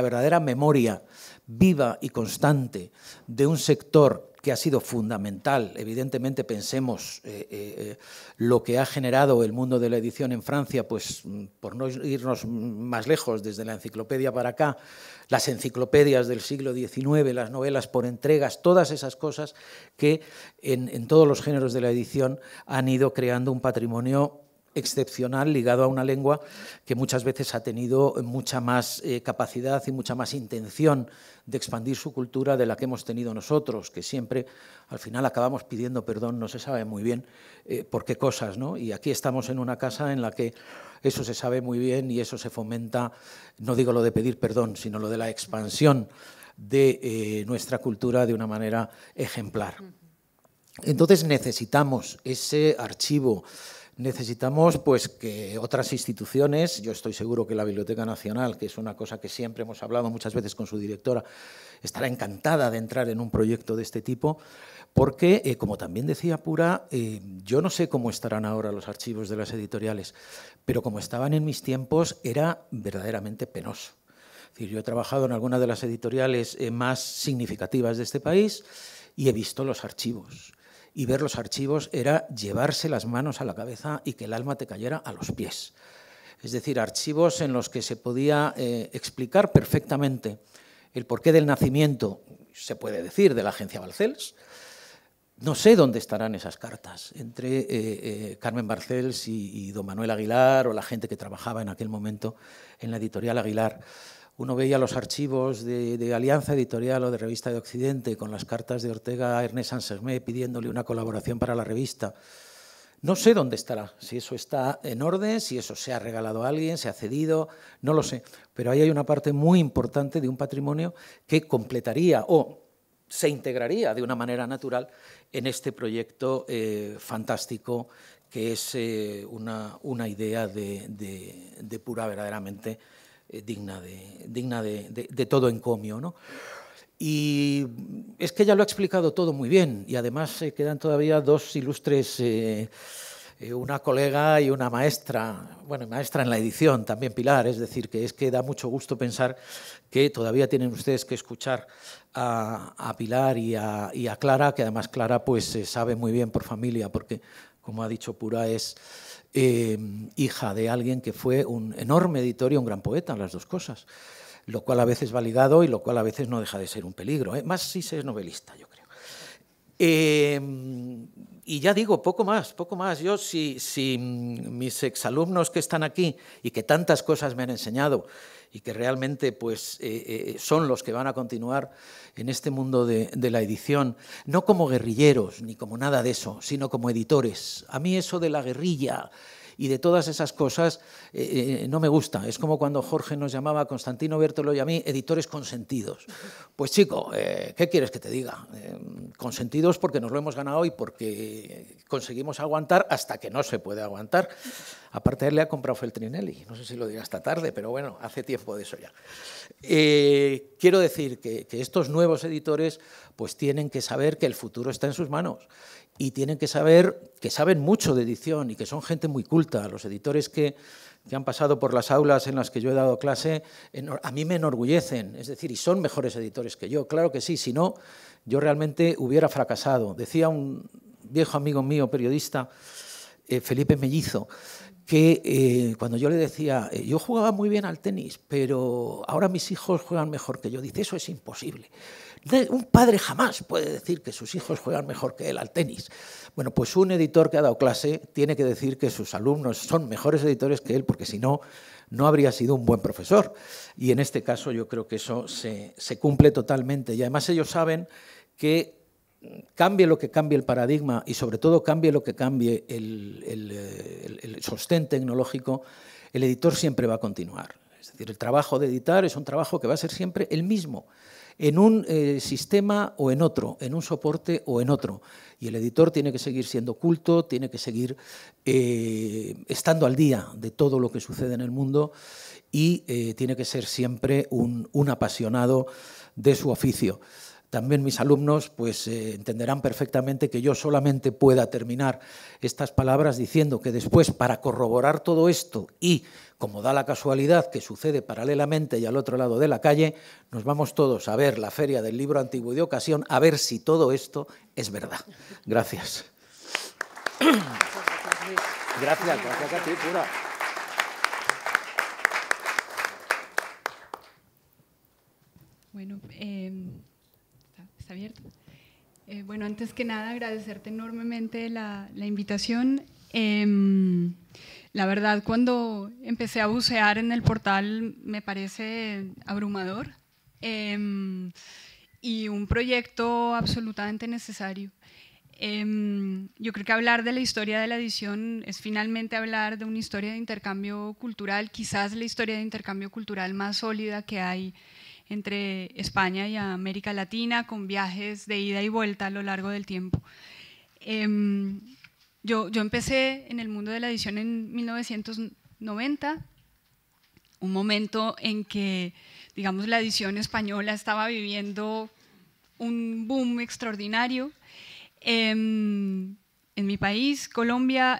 D: verdadera memoria viva y constante de un sector que ha sido fundamental. Evidentemente, pensemos lo que ha generado el mundo de la edición en Francia, pues por no irnos más lejos, desde la enciclopedia para acá, las enciclopedias del siglo XIX, las novelas por entregas, todas esas cosas que en todos los géneros de la edición han ido creando un patrimonio excepcional ligado a una lengua que muchas veces ha tenido mucha más capacidad y mucha más intención de expandir su cultura de la que hemos tenido nosotros, que siempre al final acabamos pidiendo perdón, no se sabe muy bien por qué cosas, ¿no? Y aquí estamos en una casa en la que eso se sabe muy bien y eso se fomenta, no digo lo de pedir perdón, sino lo de la expansión de nuestra cultura de una manera ejemplar. Entonces necesitamos ese archivo. Necesitamos pues, que otras instituciones, yo estoy seguro que la Biblioteca Nacional, que es una cosa que siempre hemos hablado muchas veces con su directora, estará encantada de entrar en un proyecto de este tipo, porque, como también decía Pura, yo no sé cómo estarán ahora los archivos de las editoriales, pero como estaban en mis tiempos era verdaderamente penoso. Es decir, yo he trabajado en algunas de las editoriales más significativas de este país y he visto los archivos. Y ver los archivos era llevarse las manos a la cabeza y que el alma te cayera a los pies. Es decir, archivos en los que se podía explicar perfectamente el porqué del nacimiento, se puede decir, de la agencia Balcells. No sé dónde estarán esas cartas entre Carmen Balcells y don Manuel Aguilar o la gente que trabajaba en aquel momento en la editorial Aguilar. Uno veía los archivos de Alianza Editorial o de Revista de Occidente con las cartas de Ortega a Ernest Saint-Germain pidiéndole una colaboración para la revista. No sé dónde estará, si eso está en orden, si eso se ha regalado a alguien, se ha cedido, no lo sé. Pero ahí hay una parte muy importante de un patrimonio que completaría o se integraría de una manera natural en este proyecto fantástico que es una idea de Pura verdaderamente digna de todo encomio, ¿no? Y es que ella lo ha explicado todo muy bien y además quedan todavía dos ilustres, una colega y una maestra, bueno, maestra en la edición también, Pilar, es decir, que es que da mucho gusto pensar que todavía tienen ustedes que escuchar a Pilar y a Clara, que además Clara pues sabe muy bien por familia, porque como ha dicho Pura es hija de alguien que fue un enorme editor y un gran poeta, las dos cosas, lo cual a veces va ligado y lo cual a veces no deja de ser un peligro, más si se es novelista, yo creo. Y ya digo, poco más. Yo, si mis exalumnos que están aquí y que tantas cosas me han enseñado y que realmente pues, son los que van a continuar en este mundo de la edición, no como guerrilleros ni como nada de eso, sino como editores. A mí eso de la guerrilla y de todas esas cosas no me gusta. Es como cuando Jorge nos llamaba a Constantino Bertolo y a mí editores consentidos. Pues chico, ¿qué quieres que te diga? Consentidos porque nos lo hemos ganado y porque conseguimos aguantar hasta que no se puede aguantar. Aparte, él le ha comprado Feltrinelli. No sé si lo dirá esta tarde, pero bueno, hace tiempo de eso ya. Quiero decir que estos nuevos editores pues tienen que saber que el futuro está en sus manos y tienen que saber que saben mucho de edición y que son gente muy culta. Los editores que han pasado por las aulas en las que yo he dado clase, a mí me enorgullecen, es decir, y son mejores editores que yo. Claro que sí, si no, yo realmente hubiera fracasado. Decía un viejo amigo mío, periodista, Felipe Mellizo, que cuando yo le decía, yo jugaba muy bien al tenis, pero ahora mis hijos juegan mejor que yo, dice, eso es imposible. Un padre jamás puede decir que sus hijos juegan mejor que él al tenis. Bueno, pues un editor que ha dado clase tiene que decir que sus alumnos son mejores editores que él, porque si no, no habría sido un buen profesor. Y en este caso yo creo que eso se cumple totalmente. Y además ellos saben que cambie lo que cambie el paradigma y sobre todo cambie lo que cambie el sostén tecnológico, el editor siempre va a continuar. Es decir, el trabajo de editar es un trabajo que va a ser siempre el mismo. en un sistema o en otro, en un soporte o en otro. Y el editor tiene que seguir siendo culto, tiene que seguir estando al día de todo lo que sucede en el mundo y tiene que ser siempre un apasionado de su oficio. También mis alumnos pues, entenderán perfectamente que yo solamente pueda terminar estas palabras diciendo que después, para corroborar todo esto y, como da la casualidad que sucede paralelamente y al otro lado de la calle, nos vamos todos a ver la Feria del Libro Antiguo y de Ocasión a ver si todo esto es verdad. Gracias. Gracias a ti, Pura.
E: Bueno, ¿está abierto? Bueno, antes que nada, agradecerte enormemente la invitación. La verdad, cuando empecé a bucear en el portal me parece abrumador y un proyecto absolutamente necesario. Yo creo que hablar de la historia de la edición es finalmente hablar de una historia de intercambio cultural, quizás la historia de intercambio cultural más sólida que hay entre España y América Latina, con viajes de ida y vuelta a lo largo del tiempo. Yo empecé en el mundo de la edición en 1990, un momento en que, digamos, la edición española estaba viviendo un boom extraordinario. En mi país, Colombia,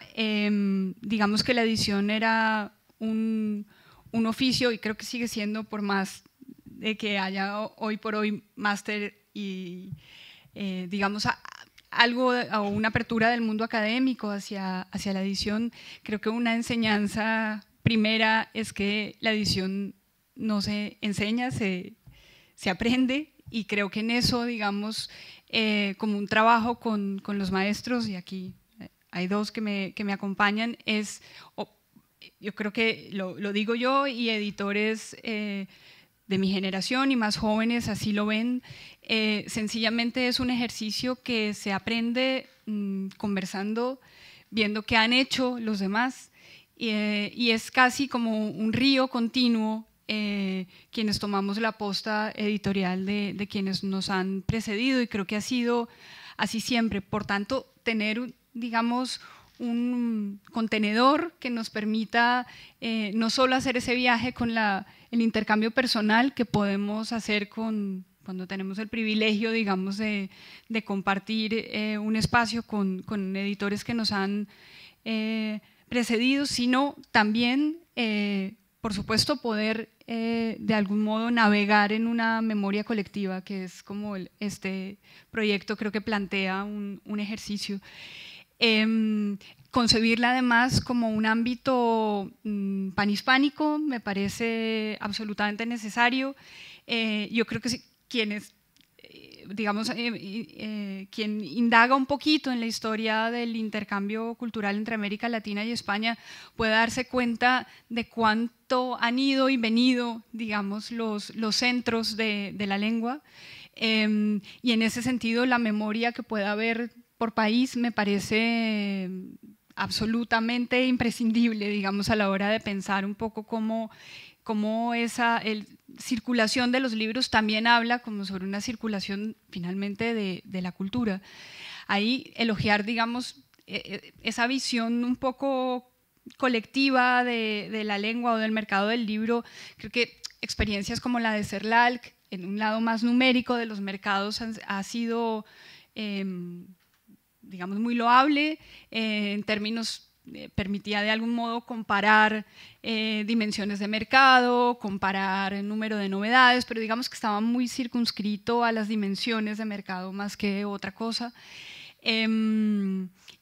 E: digamos que la edición era un oficio, y creo que sigue siendo, por más de que haya hoy por hoy máster y, digamos, algo o una apertura del mundo académico hacia la edición. Creo que una enseñanza primera es que la edición no se enseña, se aprende, y creo que en eso, digamos, como un trabajo con los maestros, y aquí hay dos que me acompañan, yo creo que lo digo yo y editores de mi generación y más jóvenes así lo ven, sencillamente es un ejercicio que se aprende conversando, viendo qué han hecho los demás, y es casi como un río continuo, quienes tomamos la posta editorial de quienes nos han precedido, y creo que ha sido así siempre. Por tanto, tener, digamos, un contenedor que nos permita no solo hacer ese viaje con el intercambio personal que podemos hacer cuando tenemos el privilegio, digamos, de compartir un espacio con editores que nos han precedido, sino también, por supuesto, poder de algún modo navegar en una memoria colectiva, que es como este proyecto creo que plantea un ejercicio. Concebirla además como un ámbito panhispánico me parece absolutamente necesario. Yo creo que quienes, digamos, quien indaga un poquito en la historia del intercambio cultural entre América Latina y España puede darse cuenta de cuánto han ido y venido, digamos, los centros de la lengua, y en ese sentido la memoria que pueda haber por país me parece absolutamente imprescindible, digamos, a la hora de pensar un poco cómo esa circulación de los libros también habla como sobre una circulación finalmente de la cultura. Ahí elogiar, digamos, esa visión un poco colectiva de la lengua o del mercado del libro. Creo que experiencias como la de CERLALC, en un lado más numérico de los mercados, ha sido digamos, muy loable, en términos, permitía de algún modo comparar dimensiones de mercado, comparar el número de novedades, pero digamos que estaba muy circunscrito a las dimensiones de mercado más que otra cosa.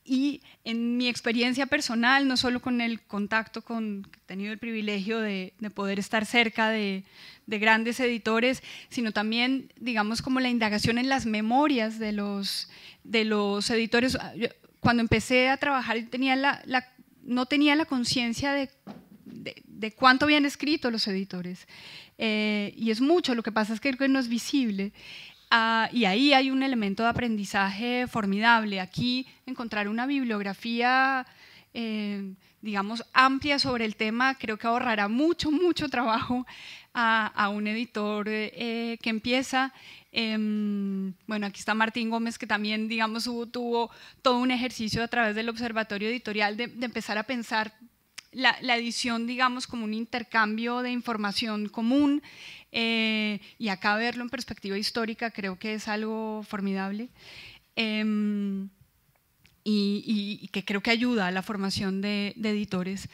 E: Y en mi experiencia personal, no solo con el contacto he tenido el privilegio de poder estar cerca de grandes editores, sino también, digamos, como la indagación en las memorias de los editores. Cuando empecé a trabajar no tenía la conciencia de cuánto habían escrito los editores, y es mucho, lo que pasa es que creo que no es visible. Y ahí hay un elemento de aprendizaje formidable. Aquí encontrar una bibliografía digamos, amplia sobre el tema, creo que ahorrará mucho trabajo a un editor que empieza. Bueno, aquí está Martín Gómez, que también, digamos, tuvo todo un ejercicio a través del Observatorio Editorial de empezar a pensar la edición, digamos, como un intercambio de información común, y acá verlo en perspectiva histórica creo que es algo formidable. Y que creo que ayuda a la formación de editores.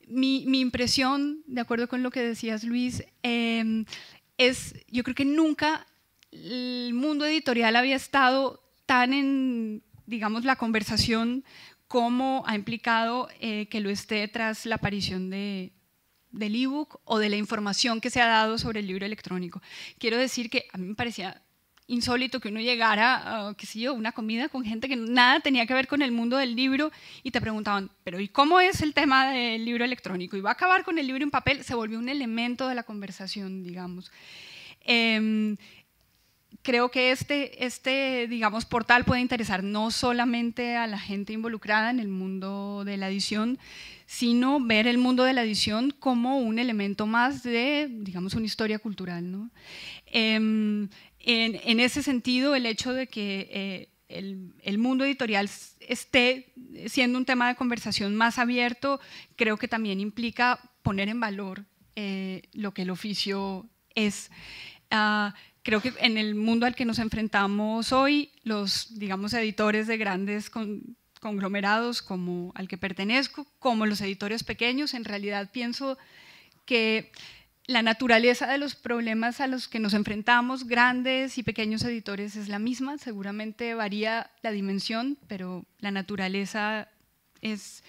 E: Mi impresión, de acuerdo con lo que decías, Luis, es, yo creo que nunca el mundo editorial había estado tan en, digamos, la conversación como ha implicado que lo esté tras la aparición del ebook o de la información que se ha dado sobre el libro electrónico. Quiero decir que a mí me parecía insólito que uno llegara a, qué sé yo, una comida con gente que nada tenía que ver con el mundo del libro y te preguntaban, pero ¿y cómo es el tema del libro electrónico? ¿Y va a acabar con el libro en papel? Se volvió un elemento de la conversación, digamos. Creo que este, digamos, portal puede interesar no solamente a la gente involucrada en el mundo de la edición, sino ver el mundo de la edición como un elemento más de, digamos, una historia cultural, ¿no? En ese sentido, el hecho de que el mundo editorial esté siendo un tema de conversación más abierto, creo que también implica poner en valor lo que el oficio es. Creo que en el mundo al que nos enfrentamos hoy, los, digamos, editores de grandes conglomerados como al que pertenezco, como los editores pequeños, en realidad pienso que la naturaleza de los problemas a los que nos enfrentamos, grandes y pequeños editores, es la misma. Seguramente varía la dimensión, pero la naturaleza es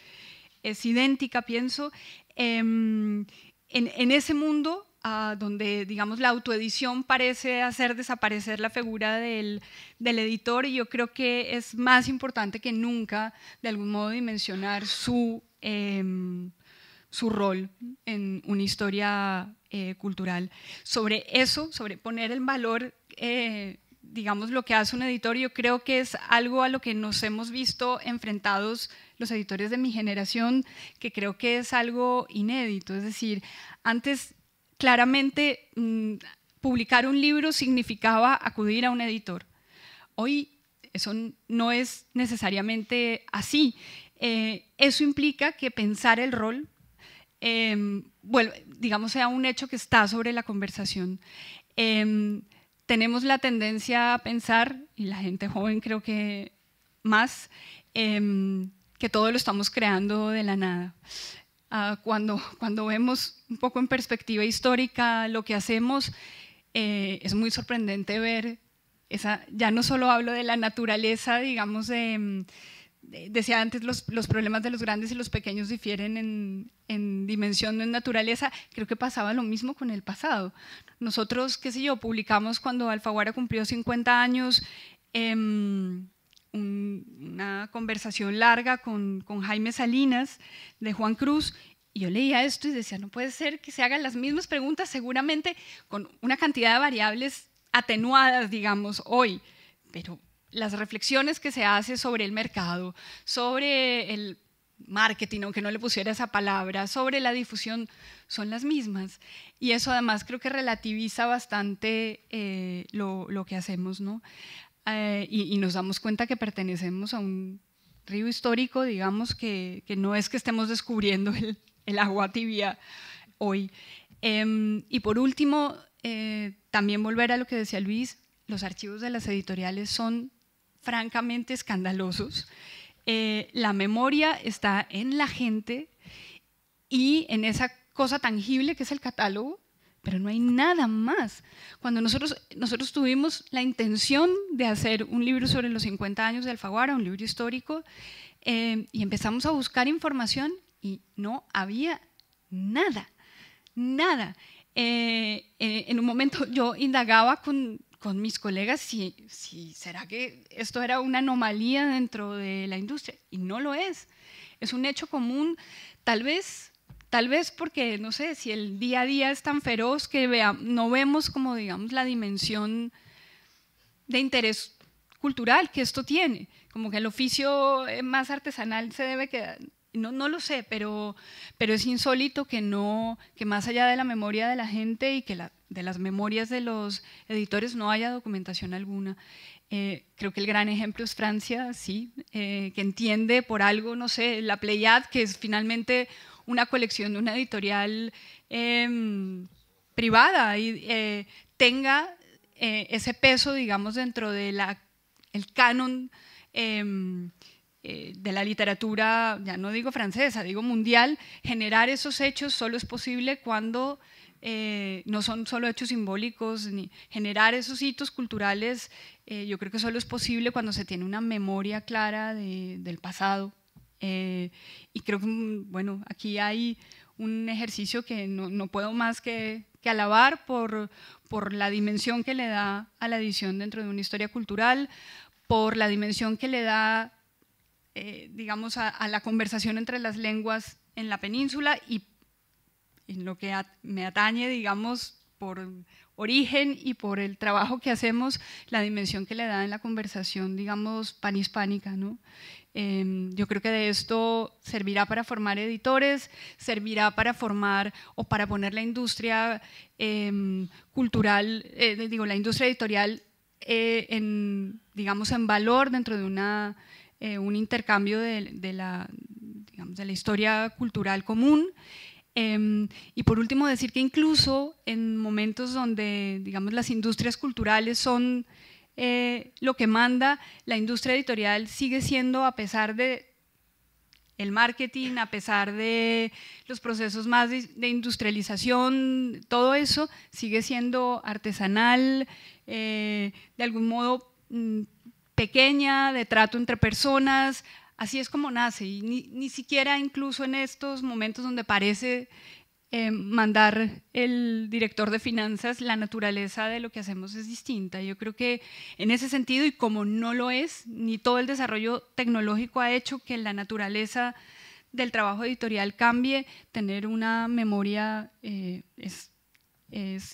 E: idéntica, pienso. En ese mundo, donde, digamos, la autoedición parece hacer desaparecer la figura del editor, y yo creo que es más importante que nunca, de algún modo, dimensionar su rol en una historia cultural. Sobre eso, sobre poner en valor, digamos, lo que hace un editor, yo creo que es algo a lo que nos hemos visto enfrentados los editores de mi generación, que creo que es algo inédito. Es decir, antes claramente publicar un libro significaba acudir a un editor. Hoy eso no es necesariamente así. Eso implica que pensar el rol, bueno, digamos, sea un hecho que está sobre la conversación. Tenemos la tendencia a pensar, y la gente joven creo que más, que todo lo estamos creando de la nada. Cuando vemos un poco en perspectiva histórica lo que hacemos, es muy sorprendente ver ya no solo hablo de la naturaleza, digamos, decía antes, los problemas de los grandes y los pequeños difieren en dimensión, no en naturaleza. Creo que pasaba lo mismo con el pasado. Nosotros, qué sé yo, publicamos cuando Alfaguara cumplió 50 años, una conversación larga con Jaime Salinas de Juan Cruz, y yo leía esto y decía, no puede ser que se hagan las mismas preguntas, seguramente con una cantidad de variables atenuadas, digamos, hoy, pero las reflexiones que se hace sobre el mercado, sobre el marketing, aunque no le pusiera esa palabra, sobre la difusión, son las mismas. Y eso además creo que relativiza bastante lo que hacemos, ¿no? Y nos damos cuenta que pertenecemos a un río histórico, digamos, que no es que estemos descubriendo el agua tibia hoy. Y por último, también volver a lo que decía Luis, los archivos de las editoriales son francamente escandalosos. La memoria está en la gente y en esa cosa tangible que es el catálogo, pero no hay nada más. Cuando nosotros tuvimos la intención de hacer un libro sobre los 50 años de Alfaguara, un libro histórico, y empezamos a buscar información y no había nada, nada. En un momento yo indagaba con mis colegas si será que esto era una anomalía dentro de la industria, y no lo es. Es un hecho común, tal vez porque, no sé, si el día a día es tan feroz que no vemos como, digamos, la dimensión de interés cultural que esto tiene, como que el oficio más artesanal se debe No lo sé, pero es insólito que más allá de la memoria de la gente y que de las memorias de los editores no haya documentación alguna. Creo que el gran ejemplo es Francia, sí, que entiende por algo, no sé, la Pléiade, que es finalmente una colección de una editorial privada y tenga ese peso, digamos, dentro de el canon de la literatura, ya no digo francesa, digo mundial. Generar esos hechos solo es posible cuando no son solo hechos simbólicos, ni generar esos hitos culturales, yo creo que solo es posible cuando se tiene una memoria clara del pasado. Y creo que, bueno, aquí hay un ejercicio que no puedo más que alabar por la dimensión que le da a la edición dentro de una historia cultural, por la dimensión que le da digamos, a la conversación entre las lenguas en la península y en lo que me atañe, digamos, por origen y por el trabajo que hacemos, la dimensión que le da en la conversación, digamos, panhispánica, ¿no? Yo creo que de esto servirá para formar editores, servirá para formar o para poner la industria cultural, la industria editorial digamos, en valor dentro de un intercambio de la historia cultural común. Y por último decir que incluso en momentos donde, digamos, las industrias culturales son lo que manda, la industria editorial sigue siendo, a pesar de el marketing, a pesar de los procesos más de industrialización, todo eso sigue siendo artesanal, de algún modo pequeña, de trato entre personas. Así es como nace, y ni siquiera incluso en estos momentos donde parece mandar el director de finanzas, la naturaleza de lo que hacemos es distinta. Yo creo que en ese sentido, y como no lo es, ni todo el desarrollo tecnológico ha hecho que la naturaleza del trabajo editorial cambie, tener una memoria es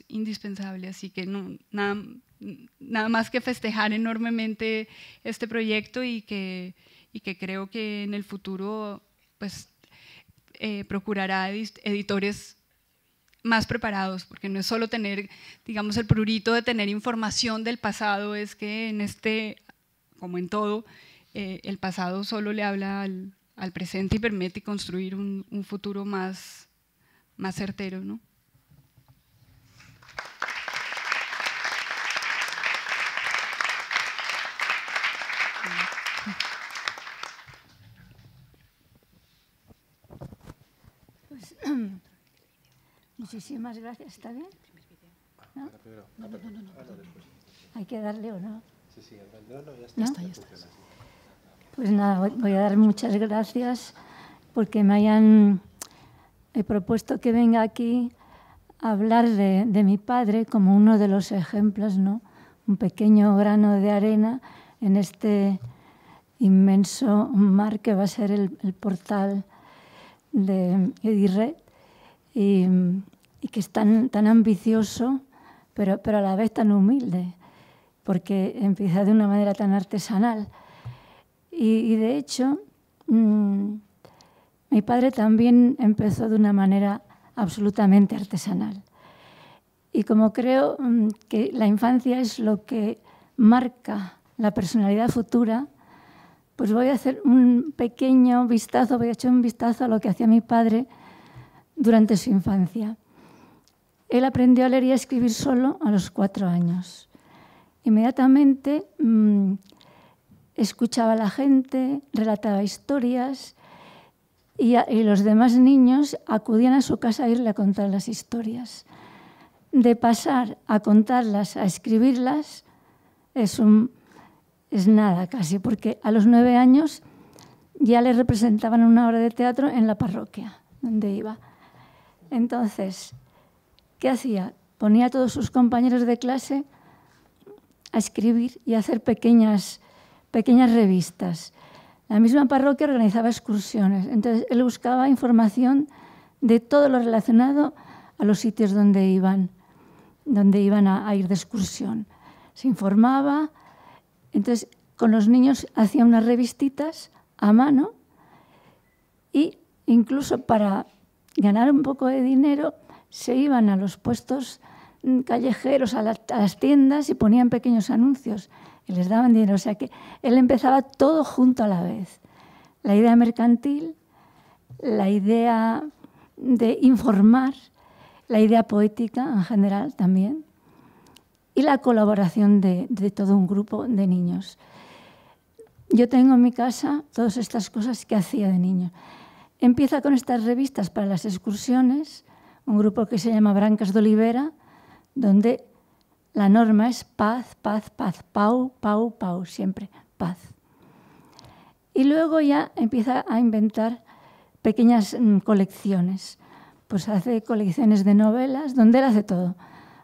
E: indispensable. Así que nada más que festejar enormemente este proyecto y que creo que en el futuro pues, procurará editores más preparados, porque no es solo tener, digamos, el prurito de tener información del pasado, es que en como en todo, el pasado solo le habla al presente y permite construir un futuro más certero, ¿no?
F: Muchísimas gracias. ¿Está bien? ¿No? No. ¿Hay que darle o no?
A: Sí, ya está.
F: ¿No? Pues nada, voy a dar muchas gracias porque me he propuesto que venga aquí a hablar de mi padre como uno de los ejemplos, ¿no? Un pequeño grano de arena en este inmenso mar que va a ser el portal de Edired. Y que es tan ambicioso, pero a la vez tan humilde, porque empieza de una manera tan artesanal. Y de hecho, mi padre también empezó de una manera absolutamente artesanal. Y como creo que la infancia es lo que marca la personalidad futura, pues voy a hacer un pequeño vistazo, voy a echar un vistazo a lo que hacía mi padre durante su infancia. Él aprendió a leer y a escribir solo a los 4 años. Inmediatamente escuchaba a la gente, relataba historias y los demás niños acudían a su casa a irle a contar las historias. De pasar a contarlas, a escribirlas, es nada casi, porque a los 9 años ya le representaban una obra de teatro en la parroquia donde iba. Entonces, ¿qué hacía? Ponía a todos sus compañeros de clase a escribir y a hacer pequeñas revistas. La misma parroquia organizaba excursiones. Entonces, él buscaba información de todo lo relacionado a los sitios donde iban a ir de excursión. Se informaba. Entonces, con los niños hacía unas revistitas a mano Y incluso para ganar un poco de dinero se iban a los puestos callejeros, a las tiendas y ponían pequeños anuncios y les daban dinero. O sea que él empezaba todo junto a la vez. La idea mercantil, la idea de informar, la idea poética en general también y la colaboración de todo un grupo de niños. Yo tengo en mi casa todas estas cosas que hacía de niño. Empieza con estas revistas para las excursiones, un grupo que se llama Brancas de Olivera, donde la norma es paz, paz, paz, pau, pau, pau, siempre paz. Y luego ya empieza a inventar pequeñas colecciones. Pues hace colecciones de novelas, donde él hace todo.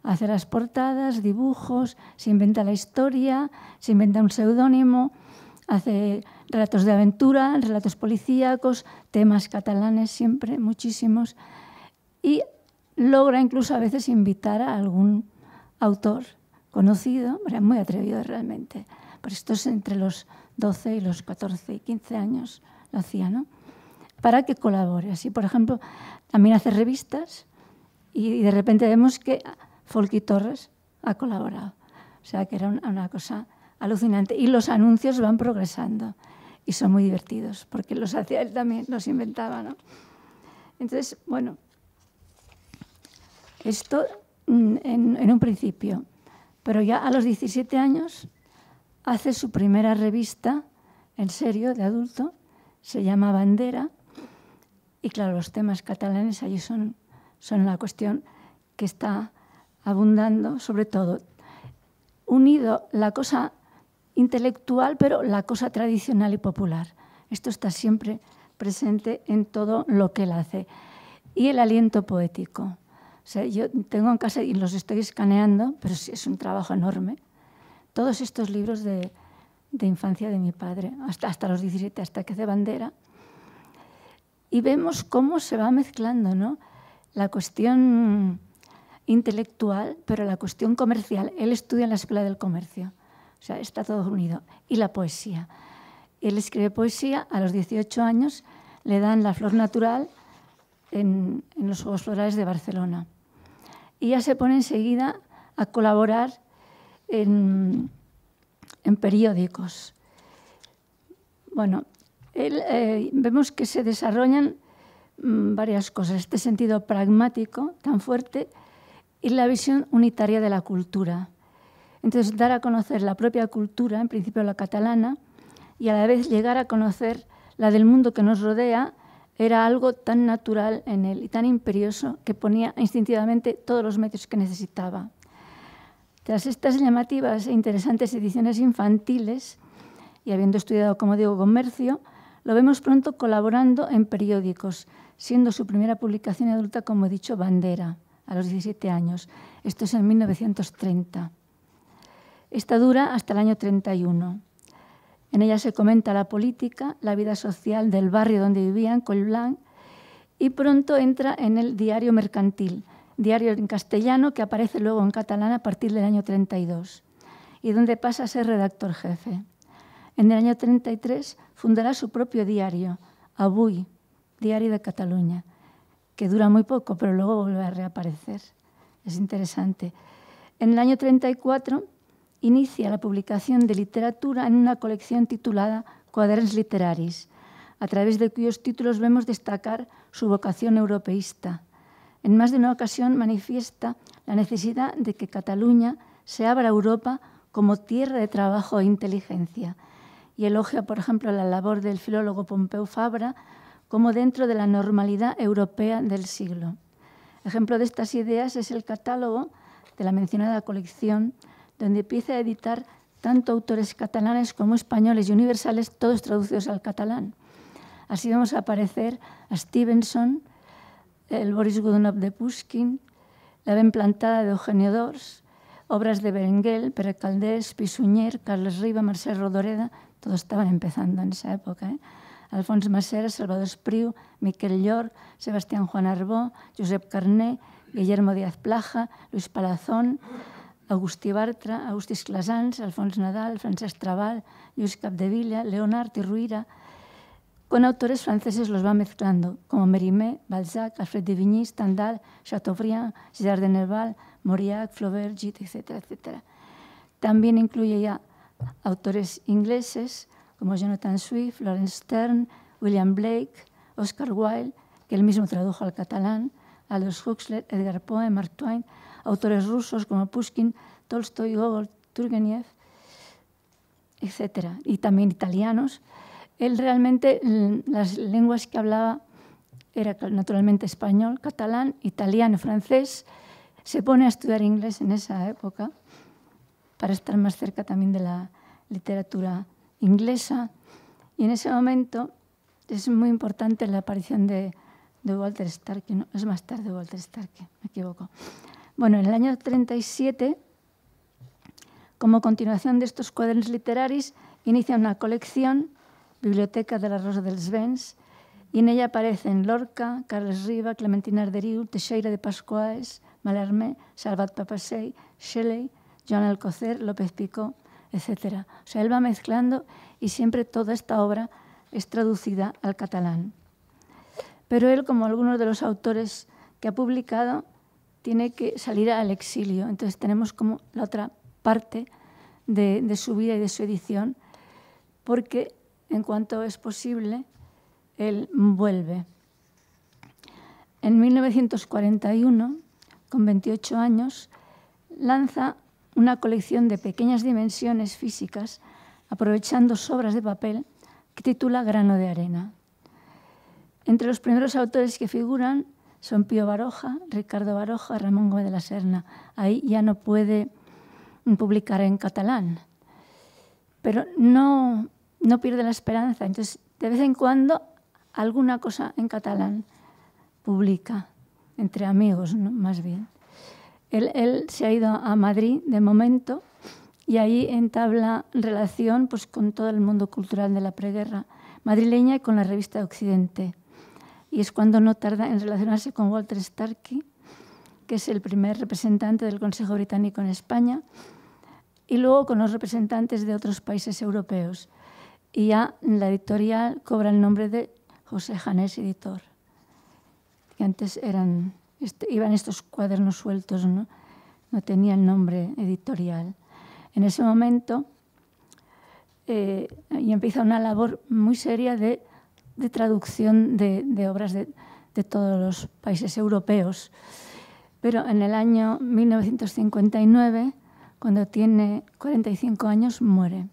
F: Hace las portadas, dibujos, se inventa la historia, se inventa un seudónimo, hace relatos de aventura, relatos policíacos, temas catalanes siempre, muchísimos. Y logra incluso a veces invitar a algún autor conocido, muy atrevido realmente. Pues esto es entre los 12 y los 14 y 15 años lo hacía, ¿no? Para que colabore. Así, por ejemplo, también hace revistas y de repente vemos que Folky Torres ha colaborado. O sea, que era una cosa alucinante. Y los anuncios van progresando y son muy divertidos, porque los hacía él también, los inventaba, ¿no? Entonces, bueno, esto en un principio. Pero ya a los 17 años hace su primera revista, en serio, de adulto, se llama Bandera, y claro, los temas catalanes allí son la cuestión que está abundando, sobre todo, unido la cosa intelectual, pero la cosa tradicional y popular. Esto está siempre presente en todo lo que él hace. Y el aliento poético. O sea, yo tengo en casa y los estoy escaneando, pero sí es un trabajo enorme. Todos estos libros de infancia de mi padre, hasta los 17, hasta que hace Bandera. Y vemos cómo se va mezclando, ¿no? La cuestión intelectual, pero la cuestión comercial. Él estudia en la Escuela del Comercio. O sea, está todo unido. Y la poesía. Él escribe poesía, a los 18 años le dan la Flor Natural en los Juegos Florales de Barcelona. Y ya se pone enseguida a colaborar en periódicos. Bueno, vemos que se desarrollan varias cosas. Este sentido pragmático tan fuerte y la visión unitaria de la cultura. Entonces, dar a conocer la propia cultura, en principio la catalana, y a la vez llegar a conocer la del mundo que nos rodea, era algo tan natural en él y tan imperioso que ponía instintivamente todos los medios que necesitaba. Tras estas llamativas e interesantes ediciones infantiles, y habiendo estudiado, como digo, comercio, lo vemos pronto colaborando en periódicos, siendo su primera publicación adulta, como he dicho, Bandera, a los 17 años. Esto es en 1930. Esta dura hasta el año 31. En ella se comenta la política, la vida social del barrio donde vivían, Collblanc, y pronto entra en el Diario Mercantil, diario en castellano que aparece luego en catalán a partir del año 32, y donde pasa a ser redactor jefe. En el año 33 fundará su propio diario, Avui, Diari de Catalunya, que dura muy poco, pero luego vuelve a reaparecer. Es interesante. En el año 34 inicia la publicación de literatura en una colección titulada Quaderns Literaris, a través de cuyos títulos vemos destacar su vocación europeísta. En más de una ocasión manifiesta la necesidad de que Cataluña se abra a Europa como tierra de trabajo e inteligencia, y elogia, por ejemplo, la labor del filólogo Pompeu Fabra como dentro de la normalidad europea del siglo. Ejemplo de estas ideas es el catálogo de la mencionada colección, donde empieza a editar tanto autores catalanes como españoles y universales, todos traducidos al catalán. Así vemos aparecer a Stevenson, el Boris Godunov de Pushkin, la Ben plantada de Eugenio d'Ors, obras de Berenguel, Pere Caldés, Pissunyer, Carles Riba, Mercè Rodoreda, todos estaban empezando en esa época, Alfons Massera, Salvador Espriu, Miquel Llor, Sebastián Juan Arbó, Josep Carné, Guillermo Díaz Plaja, Luis Palazón, Agustí Bartra, Agustí Esclasans, Alfons Nadal, Francesc Trabal, Lluís Capdevila, Leonard i Ruïra, con autores franceses los va mezclando, como Mérimée, Balzac, Alfred de Vigny, Stendhal, Chateaubriand, Gerard de Nerval, Mauriac, Flaubert, Gide, etcétera, etcétera. También incluye ya autores ingleses como Jonathan Swift, Laurence Sterne, William Blake, Oscar Wilde, que él mismo tradujo al catalán, Aldous Huxley, Edgar Poe, Mark Twain, autores rusos como Pushkin, Tolstoy, Gogol, Turgenev, etcétera, y también italianos. Él realmente, las lenguas que hablaba era naturalmente español, catalán, italiano, francés. Se pone a estudiar inglés en esa época para estar más cerca también de la literatura inglesa. Y en ese momento es muy importante la aparición de Walter Starkie. No, es más tarde Walter Starkie, me equivoco. Bueno, en el año 37, como continuación de estos cuadernos literarios, inicia una colección, Biblioteca de la Rosa dels Vents, y en ella aparecen Lorca, Carles Riba, Clementina Arderiu, Teixeira de Pasquaes, Mallarmé, Salvat Papasseit, Shelley, Joan Alcocer, López Picó, etc. O sea, él va mezclando y siempre toda esta obra es traducida al catalán. Pero él, como algunos de los autores que ha publicado, tiene que salir al exilio. Entonces tenemos como la otra parte de su vida y de su edición, porque en cuanto es posible, él vuelve. En 1941, con 28 años, lanza una colección de pequeñas dimensiones físicas, aprovechando sobras de papel, que titula Grano de arena. Entre los primeros autores que figuran son Pío Baroja, Ricardo Baroja, Ramón Gómez de la Serna. Ahí ya no puede publicar en catalán, pero no pierde la esperanza. Entonces, de vez en cuando, alguna cosa en catalán publica, entre amigos, ¿no? Más bien. Él se ha ido a Madrid de momento y ahí entabla relación pues, con todo el mundo cultural de la preguerra madrileña y con la revista Occidente. Y es cuando no tarda en relacionarse con Walter Starkie, que es el primer representante del Consejo Británico en España, y luego con los representantes de otros países europeos. Y ya la editorial cobra el nombre de José Janés Editor, que antes iban estos cuadernos sueltos, ¿no? No tenía el nombre editorial. En ese momento y empieza una labor muy seria de traducción de obras de todos los países europeos. Pero en el año 1959, cuando tiene 45 años, muere.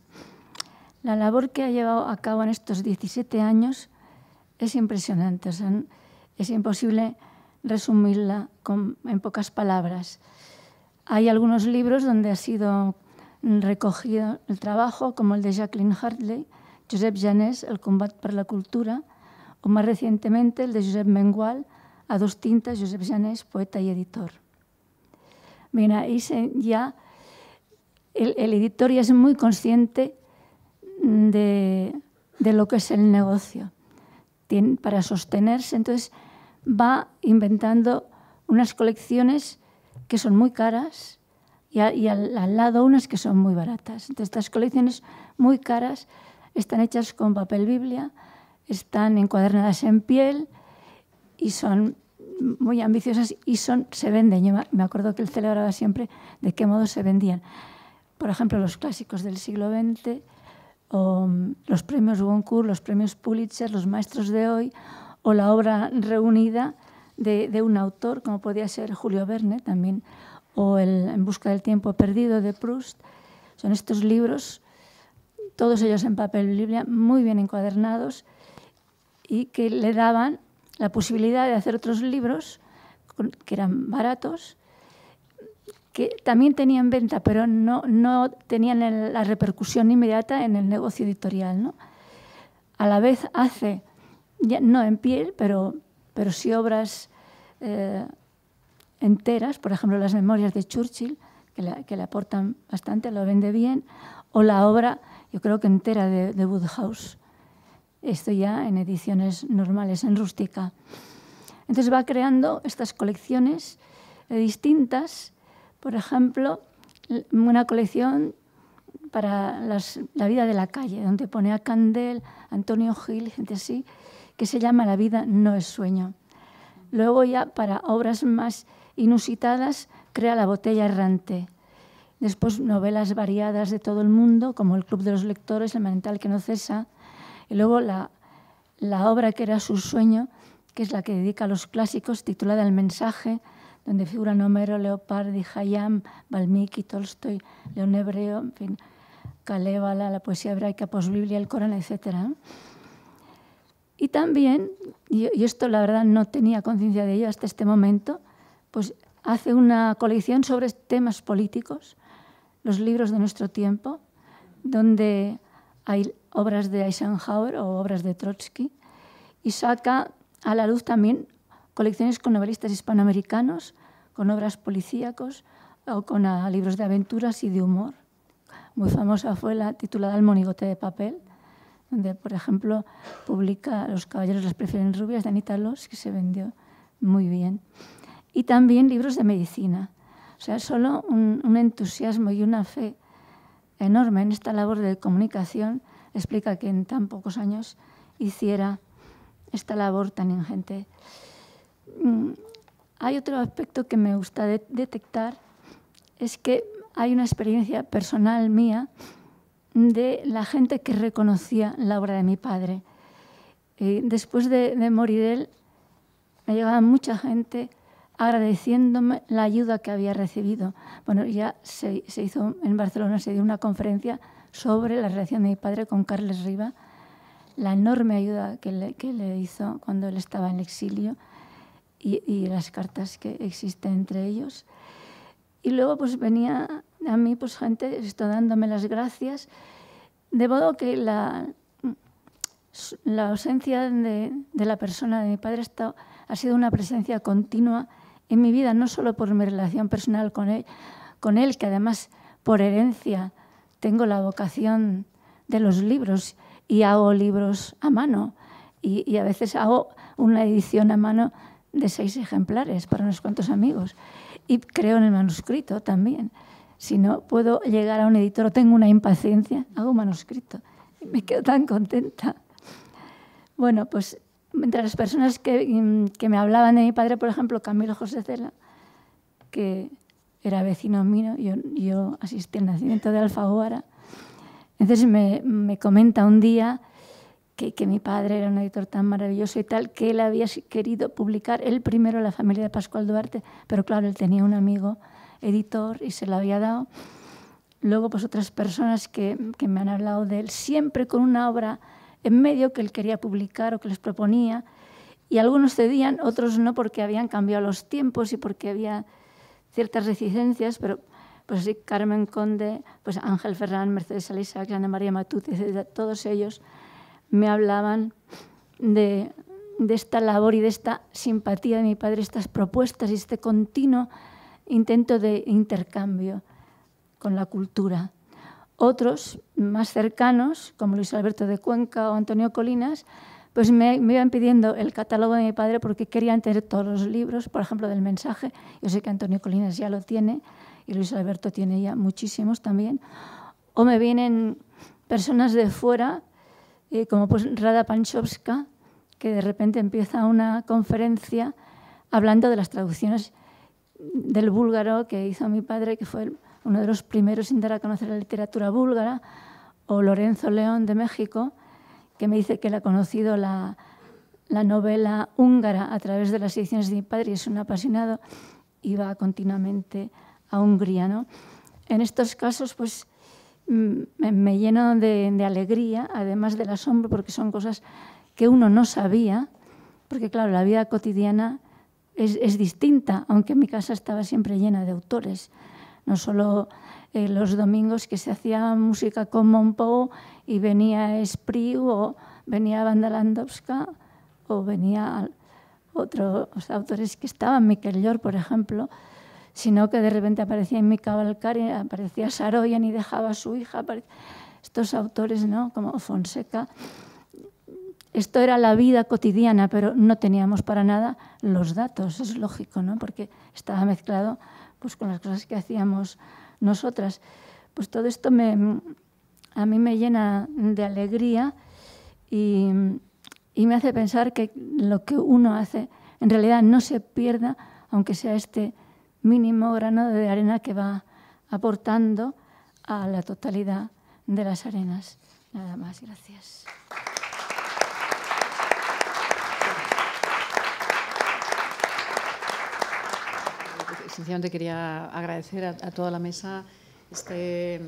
F: La labor que ha llevado a cabo en estos 17 años es impresionante. O sea, es imposible resumirla en pocas palabras. Hay algunos libros donde ha sido recogido el trabajo, como el de Jacqueline Hartley, Josep Janés, El combat per la cultura, o más recientemente el de Josep Mengual, A dos tintas, Josep Janés, poeta y editor. Bien, ahí ya el editor ya es muy consciente de lo que es el negocio. Para sostenerse, entonces va inventando unas colecciones que son muy caras y al lado unas que son muy baratas. Entonces, estas colecciones muy caras están hechas con papel Biblia, están encuadernadas en piel y son muy ambiciosas y se venden. Yo me acuerdo que él celebraba siempre de qué modo se vendían. Por ejemplo, los clásicos del siglo XX, o los premios Goncourt, los premios Pulitzer, los maestros de hoy, o la obra reunida de un autor, como podía ser Julio Verne también, o En busca del tiempo perdido de Proust. Son estos libros, todos ellos en papel Biblia, muy bien encuadernados, y que le daban la posibilidad de hacer otros libros que eran baratos, que también tenían venta, pero no tenían la repercusión inmediata en el negocio editorial, ¿no? A la vez hace, ya, no en piel, pero sí obras enteras, por ejemplo, las memorias de Churchill, que le aportan bastante, lo vende bien, o la obra, yo creo que entera, de Wodehouse. Esto ya en ediciones normales, en rústica. Entonces va creando estas colecciones distintas. Por ejemplo, una colección para la vida de la calle, donde pone a Candel, Antonio Gil, gente así, que se llama La vida no es sueño. Luego ya para obras más inusitadas crea La botella errante. Después novelas variadas de todo el mundo, como El club de los lectores, El manantial que no cesa. Y luego la obra que era su sueño, que es la que dedica a los clásicos, titulada El mensaje, donde figuran Homero, Leopardi, Hayam, Valmiki, Tolstoy, León Hebreo, en fin, Kalevala, la poesía hebraica, posbiblia, el Corán, etc. Y también, y esto la verdad no tenía conciencia de ello hasta este momento, pues hace una colección sobre temas políticos, los libros de nuestro tiempo, donde hay obras de Eisenhower o obras de Trotsky, y saca a la luz también colecciones con novelistas hispanoamericanos, con obras policíacos o con libros de aventuras y de humor. Muy famosa fue la titulada El monigote de papel, donde, por ejemplo, publica Los caballeros las prefieren rubias de Anita Loos, que se vendió muy bien. Y también libros de medicina. O sea, solo un entusiasmo y una fe enorme en esta labor de comunicación explica que en tan pocos años hiciera esta labor tan ingente. Hay otro aspecto que me gusta detectar, es que hay una experiencia personal mía de la gente que reconocía la obra de mi padre. Después de morir él, me llegaba mucha gente agradeciéndome la ayuda que había recibido. Bueno, ya se hizo en Barcelona, se dio una conferencia sobre la relación de mi padre con Carles Riba, la enorme ayuda que le hizo cuando él estaba en el exilio y las cartas que existen entre ellos. Y luego pues venía a mí pues gente dándome las gracias, de modo que la ausencia de la persona de mi padre ha sido una presencia continua en mi vida, no solo por mi relación personal con él, que además por herencia tengo la vocación de los libros y hago libros a mano y a veces hago una edición a mano de 6 ejemplares para unos cuantos amigos y creo en el manuscrito también. Si no puedo llegar a un editor o tengo una impaciencia, hago un manuscrito y me quedo tan contenta. Bueno, pues entre las personas que me hablaban de mi padre, por ejemplo, Camilo José Cela, que era vecino mío, yo asistí al nacimiento de Alfaguara. Entonces me comenta un día que mi padre era un editor tan maravilloso y tal, que él había querido publicar él primero La familia de Pascual Duarte, pero claro, él tenía un amigo editor y se lo había dado. Luego, pues otras personas que me han hablado de él, siempre con una obra en medio que él quería publicar o que les proponía, y algunos cedían, otros no, porque habían cambiado los tiempos y porque había ciertas reticencias, pero pues así Carmen Conde, pues Ángel Ferrán, Mercedes Alisa, Ana María Matute, etc., todos ellos me hablaban de esta labor y de esta simpatía de mi padre, estas propuestas y este continuo intento de intercambio con la cultura. Otros, más cercanos, como Luis Alberto de Cuenca o Antonio Colinas, pues me iban pidiendo el catálogo de mi padre porque querían tener todos los libros, por ejemplo, del mensaje. Yo sé que Antonio Colinas ya lo tiene y Luis Alberto tiene ya muchísimos también. O me vienen personas de fuera, como pues Rada Panchovska, que de repente empieza una conferencia hablando de las traducciones del búlgaro que hizo mi padre, que fue uno de los primeros en dar a conocer la literatura búlgara, o Lorenzo León de México, que me dice que él ha conocido la novela húngara a través de las ediciones de mi padre y es un apasionado y va continuamente a Hungría, ¿no? En estos casos, pues me lleno de alegría, además del asombro, porque son cosas que uno no sabía, porque claro, la vida cotidiana es distinta, aunque mi casa estaba siempre llena de autores. No solo los domingos que se hacía música con Monpou y venía Espriu o venía Wanda Landowska o venía otros autores que estaban, Miquel Llor, por ejemplo, sino que de repente aparecía en mi Cavalcari, aparecía Saroyan y dejaba a su hija. Estos autores, ¿no?, como Fonseca. Esto era la vida cotidiana, pero no teníamos para nada los datos, es lógico, ¿no?, porque estaba mezclado pues con las cosas que hacíamos nosotras. Pues todo esto a mí me llena de alegría y me hace pensar que lo que uno hace en realidad no se pierda, aunque sea este mínimo grano de arena que va aportando a la totalidad de las arenas. Nada más, gracias.
B: Sencillamente quería agradecer a toda la mesa este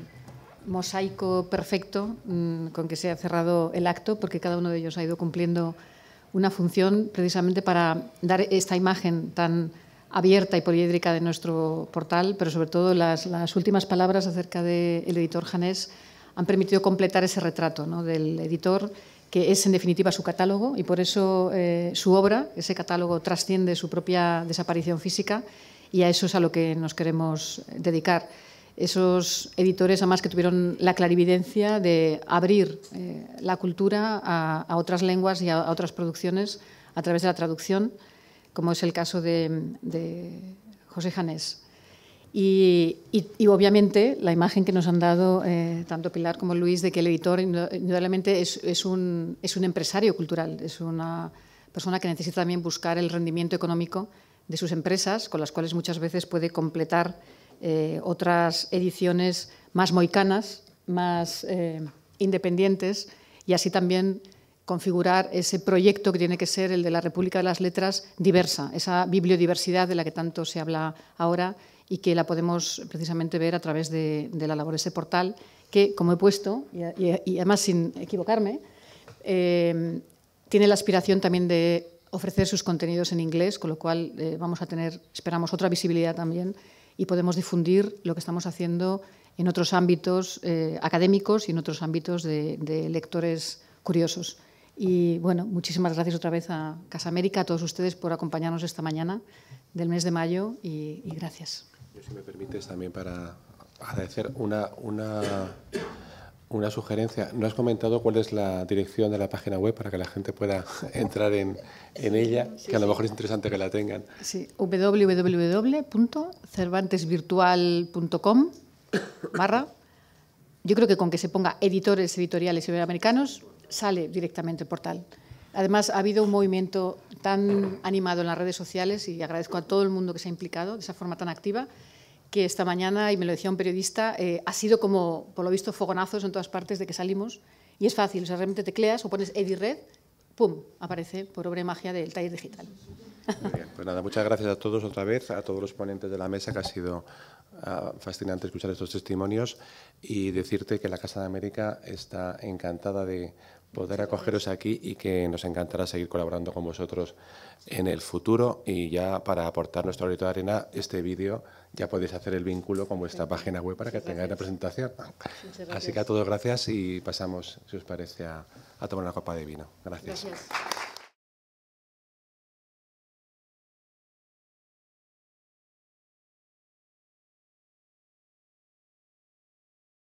B: mosaico perfecto con que se ha cerrado el acto, porque cada uno de ellos ha ido cumpliendo una función precisamente para dar esta imagen tan abierta y poliédrica de nuestro portal, pero sobre todo las últimas palabras acerca del editor Janés han permitido completar ese retrato, ¿no?, del editor, que es en definitiva su catálogo, y por eso su obra, ese catálogo, trasciende su propia desaparición física, y a eso es a lo que nos queremos dedicar. Esos editores, además, que tuvieron la clarividencia de abrir la cultura a otras lenguas y a otras producciones a través de la traducción, como es el caso de José Janés. Y obviamente la imagen que nos han dado tanto Pilar como Luis de que el editor indudablemente es un empresario cultural, es una persona que necesita también buscar el rendimiento económico de sus empresas, con las cuales muchas veces puede completar otras ediciones más moicanas, más independientes, y así también configurar ese proyecto que tiene que ser el de la República de las Letras diversa, esa bibliodiversidad de la que tanto se habla ahora y que la podemos precisamente ver a través de la labor de ese portal, que, como he puesto, y además sin equivocarme, tiene la aspiración también de ofrecer sus contenidos en inglés, con lo cual vamos a tener, esperamos, otra visibilidad también, y podemos difundir lo que estamos haciendo en otros ámbitos académicos y en otros ámbitos de lectores curiosos. Y bueno, muchísimas gracias otra vez a Casa América, a todos ustedes por acompañarnos esta mañana del mes de mayo, y gracias.
A: Yo, si me permites, también para agradecer una sugerencia. No has comentado cuál es la dirección de la página web para que la gente pueda entrar en ella, que a lo mejor es interesante que la tengan.
B: Sí, www.cervantesvirtual.com/ Yo creo que con que se ponga editores editoriales iberoamericanos sale directamente el portal. Además, ha habido un movimiento tan animado en las redes sociales, y agradezco a todo el mundo que se ha implicado de esa forma tan activa, que esta mañana, y me lo decía un periodista, ha sido como, por lo visto, fogonazos en todas partes de que salimos, y es fácil, o sea, realmente tecleas o pones EdiRed, ¡pum!, aparece por obra y magia del taller digital.
A: Muy bien, pues nada, muchas gracias a todos otra vez, a todos los ponentes de la mesa, que ha sido fascinante escuchar estos testimonios, y decirte que la Casa de América está encantada de poder acogeros aquí y que nos encantará seguir colaborando con vosotros en el futuro. Y ya para aportar nuestro granito de arena, este vídeo ya podéis hacer el vínculo con vuestra página web para que tengáis la presentación. Así que a todos gracias, y pasamos, si os parece, a tomar una copa de vino. Gracias.